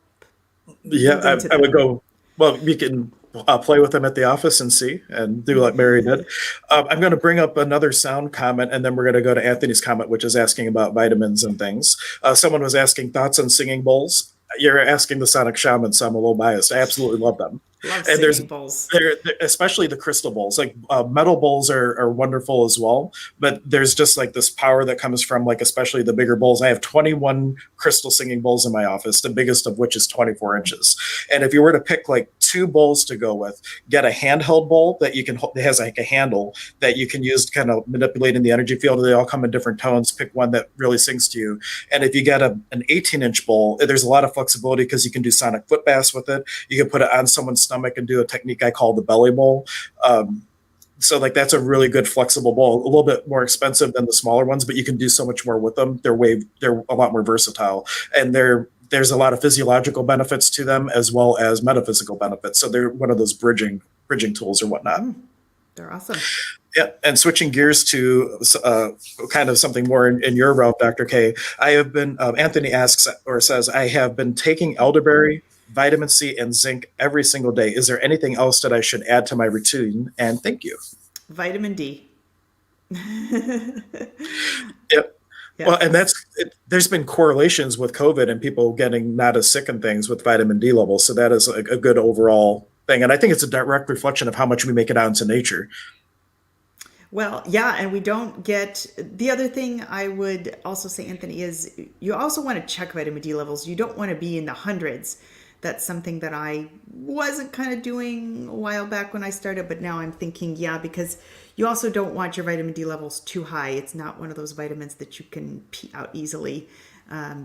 Yeah, I would go, well, we can play with them at the office and see, and do like Mary did. I'm going to bring up another sound comment, and then we're going to go to Anthony's comment, which is asking about vitamins and things. Someone was asking thoughts on singing bowls. You're asking the sonic shaman, so I'm a little biased. I absolutely love them. And there's bowls. Especially the crystal bowls. Like metal bowls are wonderful as well, but there's just like this power that comes from like especially the bigger bowls. I have 21 crystal singing bowls in my office, the biggest of which is 24 inches. And if you were to pick like two bowls to go with, get a handheld bowl that you can that has like a handle that you can use to kind of manipulate in the energy field. They all come in different tones. Pick one that really sings to you. And if you get an 18-inch bowl, there's a lot of flexibility because you can do sonic foot baths with it. You can put it on someone's stomach and do a technique I call the belly bowl. So like that's a really good flexible bowl, a little bit more expensive than the smaller ones, but you can do so much more with them. They're a lot more versatile, and there's a lot of physiological benefits to them as well as metaphysical benefits. So they're one of those bridging tools or whatnot. They're awesome. Yeah, and switching gears to kind of something more in your realm, Dr. K. I have been Anthony asks or says I have been taking elderberry, vitamin C, and zinc every single day. Is there anything else that I should add to my routine? And thank you. Vitamin D. Yep. Well, and Yes. there's been correlations with COVID and people getting not as sick and things with vitamin D levels. So that is a good overall thing. And I think it's a direct reflection of how much we make it out into nature. Well, yeah, and we don't get the other thing I would also say, Anthony, is you also want to check vitamin D levels. You don't want to be in the hundreds. That's something that I wasn't kind of doing a while back when I started, but now I'm thinking, yeah, because you also don't want your vitamin D levels too high. It's not one of those vitamins that you can pee out easily.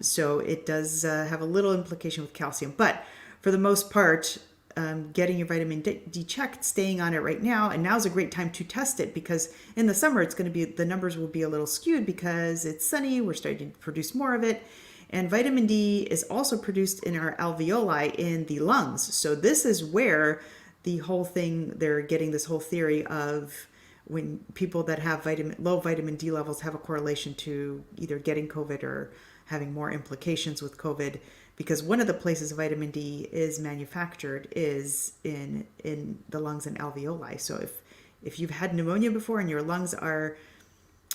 So it does have a little implication with calcium. But for the most part, getting your vitamin D checked, staying on it right now, and now's a great time to test it because in the summer it's going to be the numbers will be a little skewed because it's sunny. We're starting to produce more of it, and vitamin D is also produced in our alveoli in the lungs. So this is where the whole thing they're getting this whole theory of when people that have low vitamin D levels have a correlation to either getting COVID or having more implications with COVID, because one of the places vitamin D is manufactured is in the lungs and alveoli. So if you've had pneumonia before and your lungs are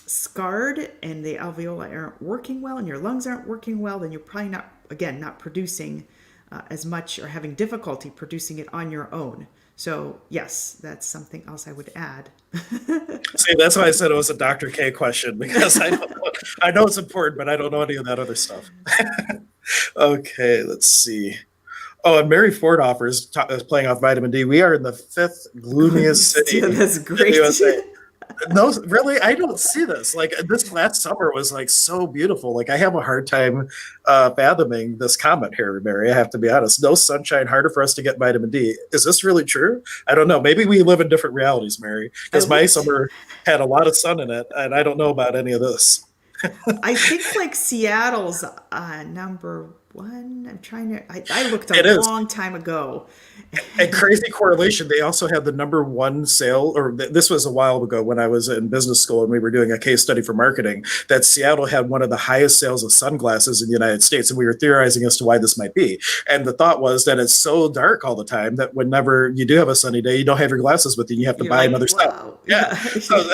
scarred and the alveoli aren't working well and your lungs aren't working well, then you're probably not producing as much or having difficulty producing it on your own. So yes, that's something else I would add. See, that's why I said it was a Dr. K question because I know it's important, but I don't know any of that other stuff. Okay, let's see. Oh, and Mary Ford is playing off vitamin D. We are in the fifth gloomiest city Yeah, that's in the great. USA. No, really, I don't see this. Like this last summer was like so beautiful. Like I have a hard time fathoming this comment here, Mary. I have to be honest. No sunshine, harder for us to get vitamin D. Is this really true? I don't know. Maybe we live in different realities, Mary. I Because my looked. summer had a lot of sun in it, and I don't know about any of this. I think like Seattle's number one. I'm trying to. I looked a It is. long time ago. And crazy correlation, they also had the number one sale, or this was a while ago when I was in business school and we were doing a case study for marketing, that Seattle had one of the highest sales of sunglasses in the United States. And we were theorizing as to why this might be. And the thought was that it's so dark all the time that whenever you do have a sunny day, you don't have your glasses with you and you have to You're buy like, another set. wow. Yeah. Yeah. So,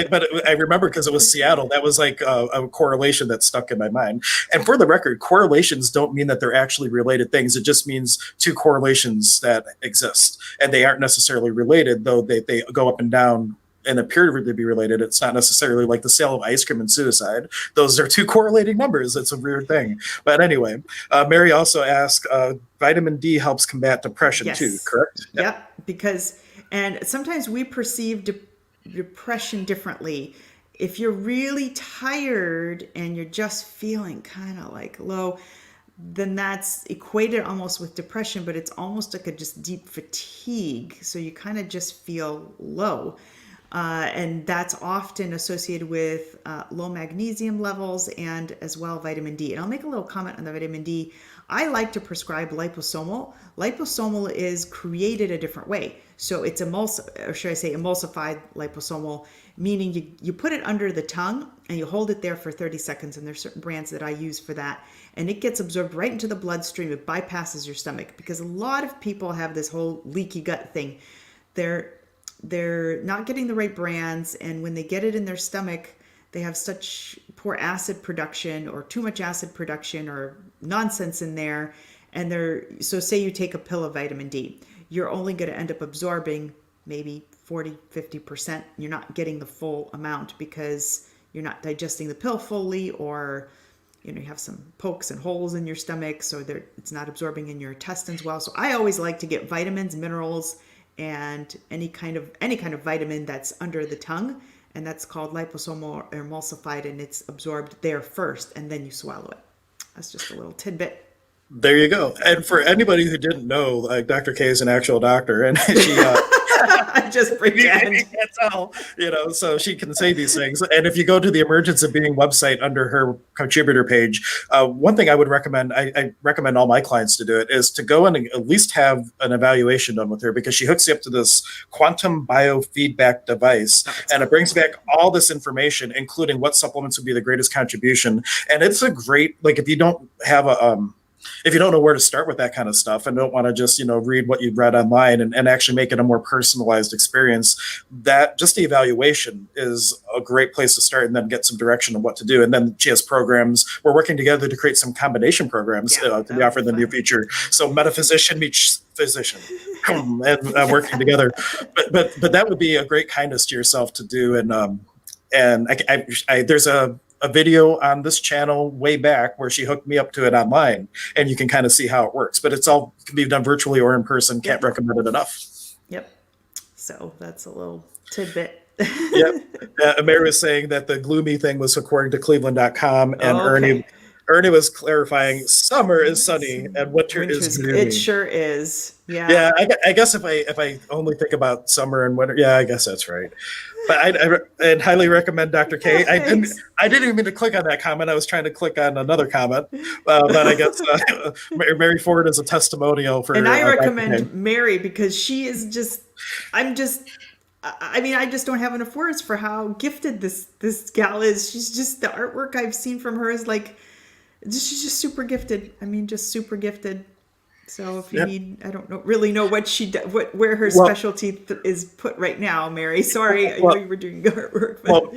but I remember because it was Seattle, that was like a correlation that stuck in my mind. And for the record, correlations don't mean that they're actually related things. It just means two correlations that exist. And they aren't necessarily related, though they go up and down and appear to be related. It's not necessarily like the sale of ice cream and suicide. Those are two correlating numbers. It's a weird thing. But anyway, Mary also asked, vitamin D helps combat depression too, Yes. correct? Yeah. Yep. Because and sometimes we perceive depression differently. If you're really tired and you're just feeling kind of like low, then that's equated almost with depression, but it's almost like a just deep fatigue. So you kind of just feel low. And that's often associated with low magnesium levels and as well vitamin D. And I'll make a little comment on the vitamin D. I like to prescribe liposomal. Liposomal is created a different way. So it's or should I say emulsified liposomal, meaning you put it under the tongue and you hold it there for 30 seconds. And there's certain brands that I use for that. And it gets absorbed right into the bloodstream. It bypasses your stomach because a lot of people have this whole leaky gut thing. They're not getting the right brands, and when they get it in their stomach, they have such poor acid production or too much acid production or nonsense in there. And so say you take a pill of vitamin D, you're only going to end up absorbing maybe 40-50%. You're not getting the full amount because you're not digesting the pill fully, or you have some pokes and holes in your stomach, so it's not absorbing in your intestines well. So I always like to get vitamins, minerals, and any kind of vitamin that's under the tongue, and that's called liposomal or emulsified, and it's absorbed there first, and then you swallow it. That's just a little tidbit. There you go. And for anybody who didn't know, like Dr. K is an actual doctor, and I just If you pretend. can't tell, so she can say these things. And if you go to the Emergence of Being website under her contributor page, one thing I would recommend, I recommend all my clients to do it, is to go and at least have an evaluation done with her, because she hooks you up to this quantum biofeedback device, Oh, it's and it brings cool. back all this information, including what supplements would be the greatest contribution. And it's a great, like, if you don't know where to start with that kind of stuff and don't want to just read what you've read online, and actually make it a more personalized experience, that just the evaluation is a great place to start, and then get some direction on what to do. And then she has programs. We're working together to create some combination programs Yeah, to be that'll be offered in the near fun. future. So metaphysician meets physician, and working together. But that would be a great kindness to yourself to do. And there's a video on this channel way back where she hooked me up to it online, and you can kind of see how it works. But it's all can be done virtually or in person. Can't Yep. recommend it enough. Yep. So that's a little tidbit. Yep. Mary was saying that the gloomy thing was according to Cleveland.com, and Ernie Okay. Ernie was clarifying summer is sunny and winter is Winter's, it gloomy. sure is. Yeah. Yeah, I guess if I only think about summer and winter, yeah, I guess that's right. But I'd highly recommend Dr. Oh, K. thanks. I didn't even mean to click on that comment. I was trying to click on another comment, but I guess Mary Ford is a testimonial for And I Dr. K. recommend Mary because she is just, I'm just, I mean, I just don't have enough words for how gifted this gal is. She's just, the artwork I've seen from her is like, she's just super gifted. I mean, just super gifted. So if you Yep. need, I don't know, really know what where her Well, specialty is put right now, Mary. Sorry, I know well, you were doing artwork, well,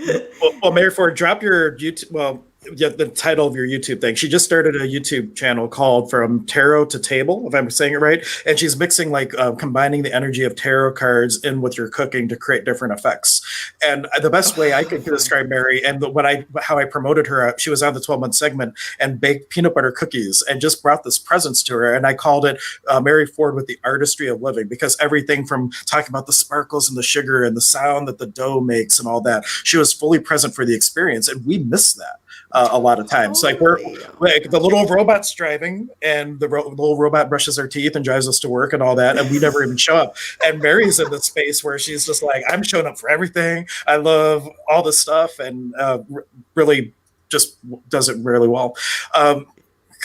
but Mary Ford, drop your YouTube. Well, yeah, the title of your YouTube thing. She just started a YouTube channel called From Tarot to Table, if I'm saying it right. And she's mixing, like, combining the energy of tarot cards in with your cooking to create different effects. And the best way I could fun. describe Mary, and how I promoted her, she was on the 12-month segment and baked peanut butter cookies and just brought this presence to her. And I called it Mary Ford with the artistry of living, because everything from talking about the sparkles and the sugar and the sound that the dough makes and all that, she was fully present for the experience. And we miss that a lot of times. Like, we're Totally. like, the little robot's driving, and the little robot brushes her teeth and drives us to work and all that, and we never even show up. And Mary's in the space where she's just like, I'm showing up for everything. I love all this stuff, and really just does it really well.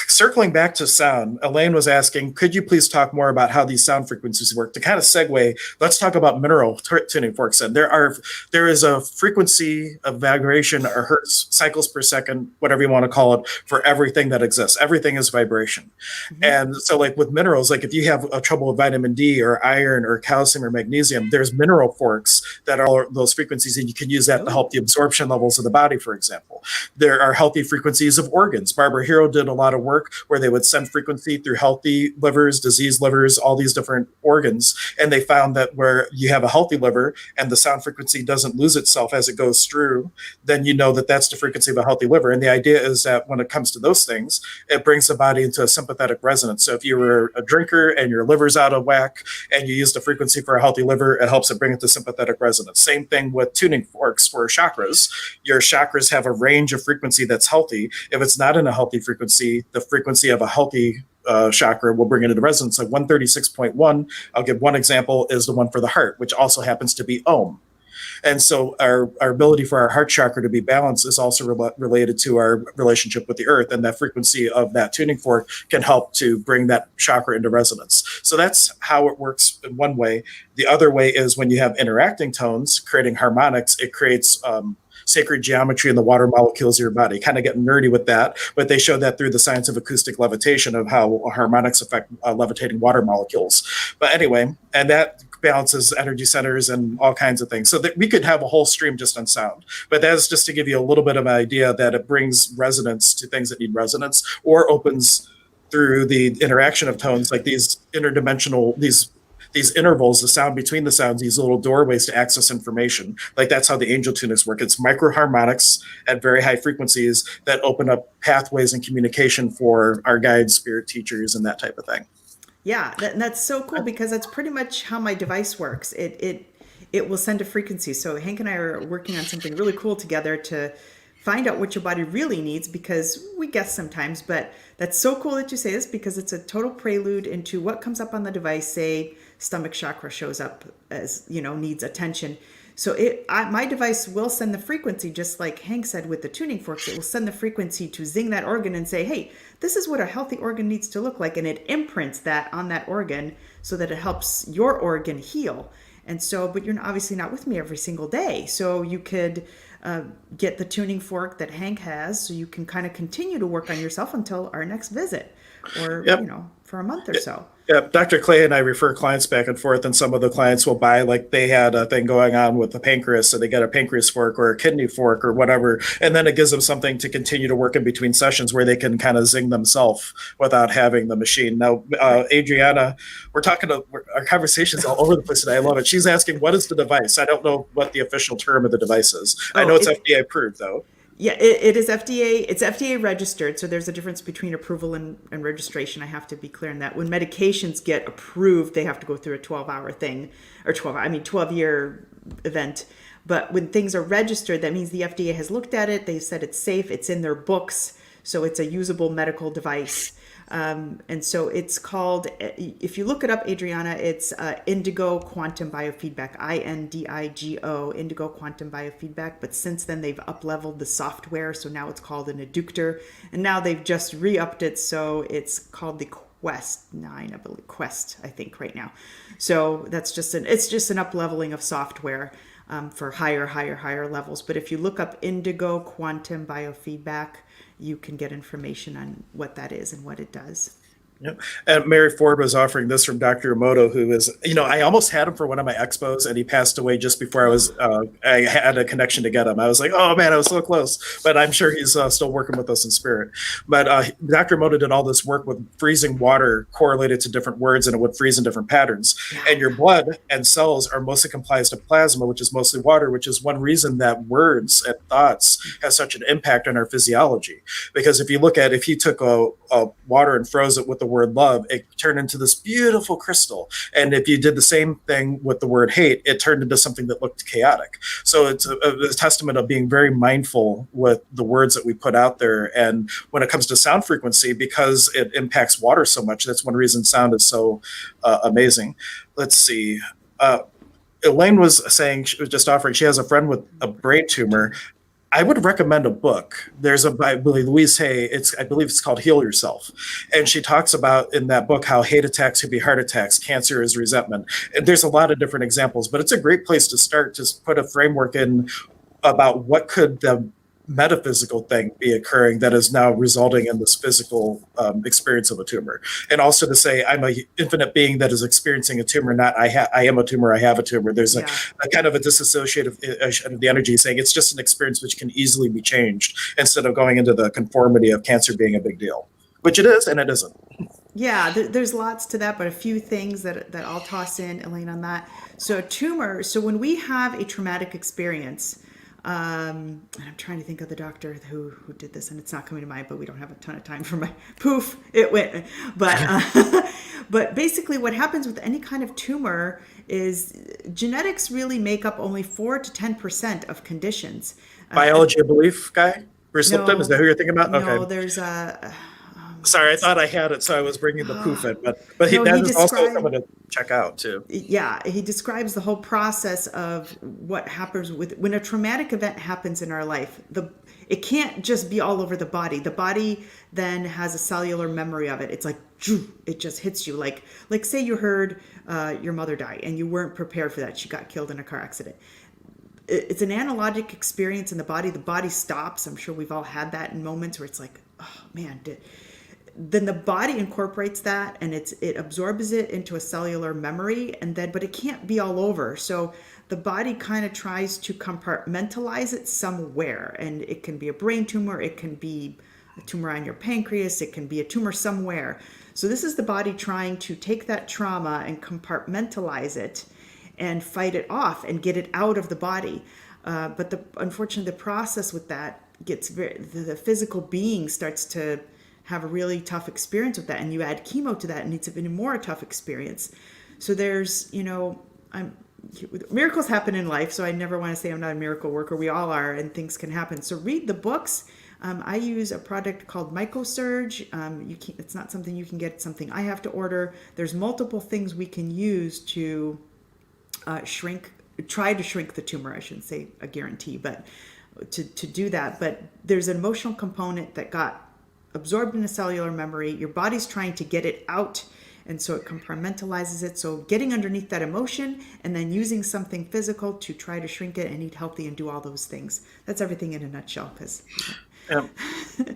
Circling back to sound, Elaine was asking, could you please talk more about how these sound frequencies work? To kind of segue, let's talk about mineral tuning forks. And there is a frequency of vibration, or hertz cycles per second, whatever you want to call it, for everything that exists. Everything is vibration. Mhm. And so, like, with minerals, like if you have a trouble with vitamin D or iron or calcium or magnesium, there's mineral forks that are those frequencies, and you can use that to help the absorption levels of the body, for example. There are healthy frequencies of organs. Barbara Hero did a lot of work where they would send frequency through healthy livers, diseased livers, all these different organs. And they found that where you have a healthy liver and the sound frequency doesn't lose itself as it goes through, then you know that that's the frequency of a healthy liver. And the idea is that when it comes to those things, it brings the body into a sympathetic resonance. So if you were a drinker and your liver's out of whack and you use the frequency for a healthy liver, it helps it bring it to sympathetic resonance. Same thing with tuning forks for chakras. Your chakras have a range of frequency that's healthy. If it's not in a healthy frequency, the frequency of a healthy chakra will bring it into resonance. Like 136.1, I'll give one example, is the one for the heart, which also happens to be Om. And so our ability for our heart chakra to be balanced is also related to our relationship with the earth, and that frequency of that tuning fork can help to bring that chakra into resonance. So that's how it works in one way. The other way is when you have interacting tones creating harmonics, it creates sacred geometry in the water molecules of your body. Kind of getting nerdy with that, but they showed that through the science of acoustic levitation, of how harmonics affect levitating water molecules. But anyway, and that balances energy centers and all kinds of things. So that we could have a whole stream just on sound. But that's just to give you a little bit of an idea that it brings resonance to things that need resonance, or opens through the interaction of tones, like these interdimensional, these intervals, the sound between the sounds, these little doorways to access information. Like, that's how the angel tunics work. It's microharmonics at very high frequencies that open up pathways in communication for our guides, spirit teachers, and that type of thing. Yeah, that's so cool because that's pretty much how my device works. It will send a frequency. So Hank and I are working on something really cool together to find out what your body really needs, because we guess sometimes, but that's so cool that you say this, because it's a total prelude into what comes up on the device. Say stomach chakra shows up as, needs attention. So my device will send the frequency, just like Hank said with the tuning forks. It will send the frequency to zing that organ and say, hey, this is what a healthy organ needs to look like. And it imprints that on that organ so that it helps your organ heal. And so, but you're obviously not with me every single day. So you could get the tuning fork that Hank has, so you can kind of continue to work on yourself until our next visit, or, Yep. for a month or so. Yeah, Dr. Clay and I refer clients back and forth, and some of the clients will buy, like they had a thing going on with the pancreas, so they get a pancreas fork or a kidney fork or whatever, and then it gives them something to continue to work in between sessions where they can kind of zing themselves without having the machine. Now, Adriana, our conversation's all over the place today. I love it. She's asking, what is the device? I don't know what the official term of the device is. I know it's FDA approved, though. Yeah, it is FDA. It's FDA registered, so there's a difference between approval and registration. I have to be clear on that. When medications get approved, they have to go through a 12-hour thing, or 12-year event. But when things are registered, that means the FDA has looked at it. They said it's safe. It's in their books, so it's a usable medical device. And so it's called, if you look it up, Adriana, it's Indigo Quantum Biofeedback, INDIGO, Indigo Quantum Biofeedback. But since then, they've up-leveled the software, so now it's called an adductor. And now they've just re-upped it, so it's called the Quest 9, I believe, Quest, I think, right now. So that's it's just an up-leveling of software for higher levels. But if you look up Indigo Quantum Biofeedback, you can get information on what that is and what it does. Yep. And Mary Ford was offering this from Dr. Emoto, who is, I almost had him for one of my expos, and he passed away just before I had a connection to get him. I was like, oh man, I was so close, but I'm sure he's still working with us in spirit. But Dr. Emoto did all this work with freezing water correlated to different words, and it would freeze in different patterns. And your blood and cells are mostly comprised of plasma, which is mostly water, which is one reason that words and thoughts have such an impact on our physiology. Because if you took a water and froze it with the word love, it turned into this beautiful crystal. And if you did the same thing with the word hate, it turned into something that looked chaotic. So it's a testament of being very mindful with the words that we put out there. And when it comes to sound frequency, because it impacts water so much, that's one reason sound is so amazing. Let's see. Elaine was saying, she was just offering, she has a friend with a brain tumor. I would recommend a book. There's by Louise Hay. I believe it's called Heal Yourself. And she talks about in that book how hate attacks could be heart attacks, cancer is resentment. And there's a lot of different examples, but it's a great place to start to put a framework in about what could the metaphysical thing be occurring that is now resulting in this physical experience of a tumor. And also to say, I'm an infinite being that is experiencing a tumor, not I am a tumor, I have a tumor. There's a kind of a disassociative of the energy saying it's just an experience which can easily be changed instead of going into the conformity of cancer being a big deal, which it is and it isn't. Yeah, there's lots to that, but a few things that I'll toss in, Elaine, on that. So tumor, so when we have a traumatic experience, and I'm trying to think of the doctor who did this, and it's not coming to mind, but we don't have a ton of time for my poof, it went. But but basically what happens with any kind of tumor is genetics really make up only 4 to 10% of conditions. Biology of belief guy? Bruce Lipton? Is that who you're thinking about? No, okay. There's a sorry, I thought I had it, so I was bringing the poof in, but No, that he is also described- someone to check out too. Yeah, he describes the whole process of what happens when a traumatic event happens in our life. It can't just be all over the body. The body then has a cellular memory of it. It's like it just hits you. Like say you heard your mother die and you weren't prepared for that. She got killed in a car accident. It's an analogic experience in the body. The body stops. I'm sure we've all had that in moments where it's like, oh man, then the body incorporates that and it absorbs it into a cellular memory, but it can't be all over. So the body kind of tries to compartmentalize it somewhere, and it can be a brain tumor, it can be a tumor on your pancreas, it can be a tumor somewhere. So this is the body trying to take that trauma and compartmentalize it and fight it off and get it out of the body. But unfortunately, the process with that gets the physical being starts to have a really tough experience with that, and you add chemo to that and it's even more tough experience. So there's, miracles happen in life, so I never want to say I'm not a miracle worker. We all are, and things can happen. So read the books. I use a product called MycoSurge. It's not something you can get; it's something I have to order. There's multiple things we can use to try to shrink the tumor. I shouldn't say a guarantee, but to do that. But there's an emotional component that got absorbed in a cellular memory. Your body's trying to get it out, and so it compartmentalizes it. So getting underneath that emotion and then using something physical to try to shrink it and eat healthy and do all those things. That's everything in a nutshell. Because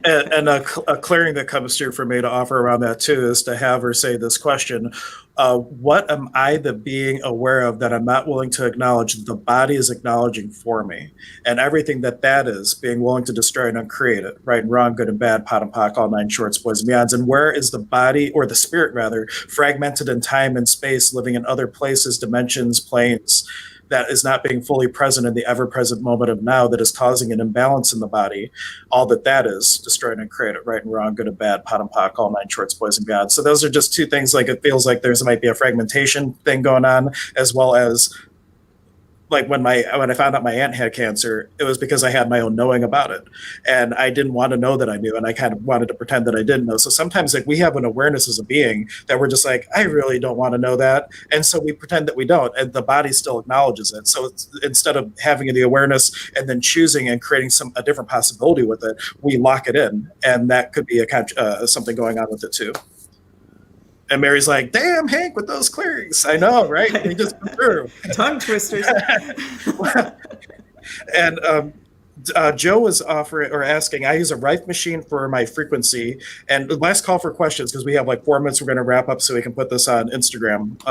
and a clearing that comes through for me to offer around that too is to have her say this question: what am I the being aware of that I'm not willing to acknowledge that the body is acknowledging for me? And everything that is, being willing to destroy and uncreate it, right and wrong, good and bad, pot and pock, all nine shorts, boys and beyonds. And where is the body, or the spirit rather, fragmented in time and space, living in other places, dimensions, planes, that is not being fully present in the ever-present moment of now, that is causing an imbalance in the body? All that is, destroyed and created, right and wrong, good and bad, pot and pock, all nine shorts, boys and beyond. So those are just two things. Like, it feels like there's might be a fragmentation thing going on, as well as like when I found out my aunt had cancer, it was because I had my own knowing about it, and I didn't want to know that I knew, and I kind of wanted to pretend that I didn't know. So sometimes, like, we have an awareness as a being that we're just like, I really don't want to know that, and so we pretend that we don't, and the body still acknowledges it. So instead of having the awareness and then choosing and creating a different possibility with it, we lock it in, and that could be something going on with it too. And Mary's like, damn, Hank, with those clearings. I know, right? They just come through. tongue twisters. And Joe was offering or asking, I use a Rife machine for my frequency. And the last call for questions, because we have like 4 minutes, we're going to wrap up so we can put this on Instagram.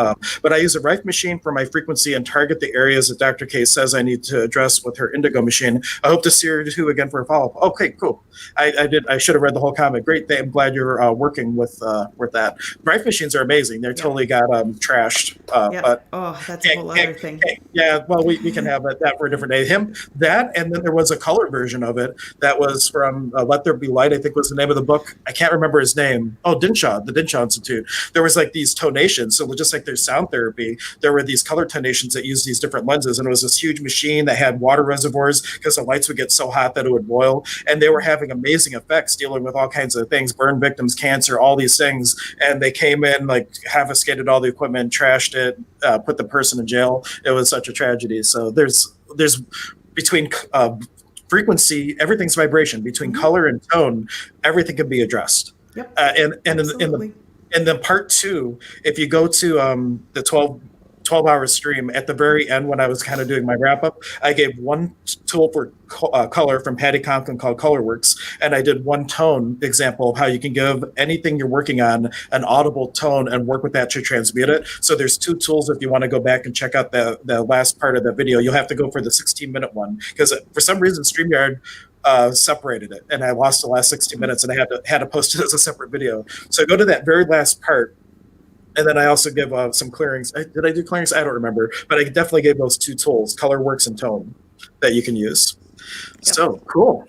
But I use a Rife machine for my frequency and target the areas that Dr. K says I need to address with her Indigo machine. I hope to see her too again for a follow-up. Okay, cool. I should have read the whole comment. Great. I'm glad you're working with that. Rife machines are amazing. They're totally got trashed. But that's a whole other thing. Yeah, well, we can have that for a different day. And then there was a color version of it that was from Let There Be Light, I think was the name of the book. I can't remember his name. Oh, the Dinshaw Institute. There was like these tonations. So just like there's sound therapy, there were these color tonations that used these different lenses. And it was this huge machine that had water reservoirs because the lights would get so hot that it would boil. And they were having amazing effects dealing with all kinds of things, burn victims, cancer, all these things. And they came in, like, confiscated all the equipment, trashed it, put the person in jail. It was such a tragedy. So there's between frequency, everything's vibration. Between color and tone, everything can be addressed. Yep. And in the part 2, if you go to the 12-hour stream, at the very end when I was kind of doing my wrap-up, I gave one tool for color from Patty Conklin called Colorworks, and I did one tone example of how you can give anything you're working on an audible tone and work with that to transmute it. So there's 2 tools. If you want to go back and check out the last part of the video, you'll have to go for the 16-minute one, because for some reason StreamYard separated it, and I lost the last 60 minutes, and I had to post it as a separate video. So go to that very last part. And then I also give some clearings. Did I do clearings? I don't remember. But I definitely gave those 2 tools, Colorworks and Tone, that you can use. Yep. So cool.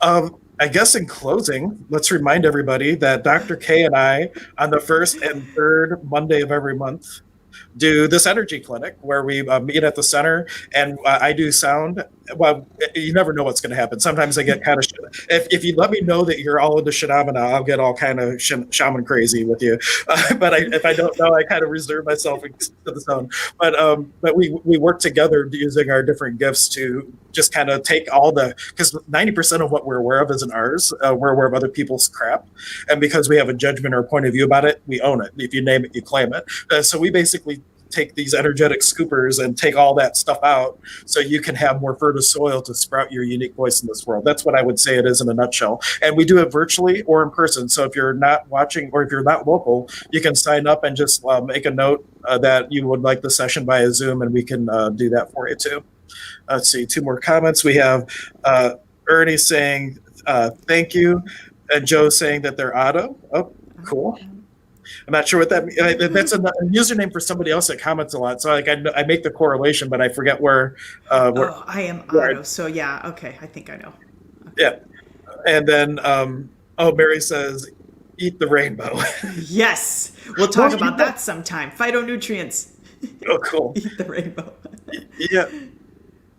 I guess in closing, let's remind everybody that Dr. K and I, on the 1st and 3rd Monday of every month, do this energy clinic where we meet at the center, and I do sound. Well, you never know what's going to happen. Sometimes I get kind of, if you let me know that you're all into shamana, I'll get all kind of shaman crazy with you. But if I don't know, I kind of reserve myself to the zone. But we work together using our different gifts to just kind of take all because 90% of what we're aware of isn't ours. We're aware of other people's crap. And because we have a judgment or a point of view about it, we own it. If you name it, you claim it. So we basically take these energetic scoopers and take all that stuff out so you can have more fertile soil to sprout your unique voice in this world. That's what I would say it is in a nutshell. And we do it virtually or in person. So if you're not watching or if you're not local, you can sign up and just make a note that you would like the session via Zoom, and we can do that for you too. Let's see, 2 more comments. We have Ernie saying thank you, and Joe saying that they're auto. Oh, cool. I'm not sure what that means. That's a username for somebody else that comments a lot. So like I make the correlation, but I forget where. I am auto. So yeah, okay. I think I know. Okay. Yeah, and then Mary says, "Eat the rainbow." Yes, we'll talk about that sometime. Phytonutrients. Oh, cool. Eat the rainbow.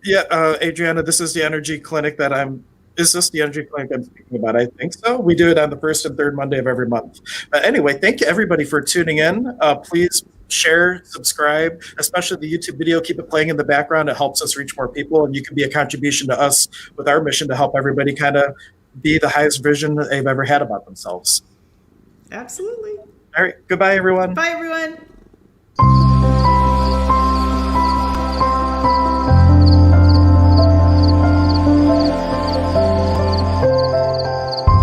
Yeah, Adriana, this is the energy clinic that I'm Is this the energy clinic I'm speaking about? I think so. We do it on the first and third Monday of every month. But anyway, thank you everybody for tuning in. Please share, subscribe, especially the YouTube video. Keep it playing in the background. It helps us reach more people, and you can be a contribution to us with our mission to help everybody kind of be the highest vision that they've ever had about themselves. Absolutely. All right. Goodbye, everyone. Bye, everyone.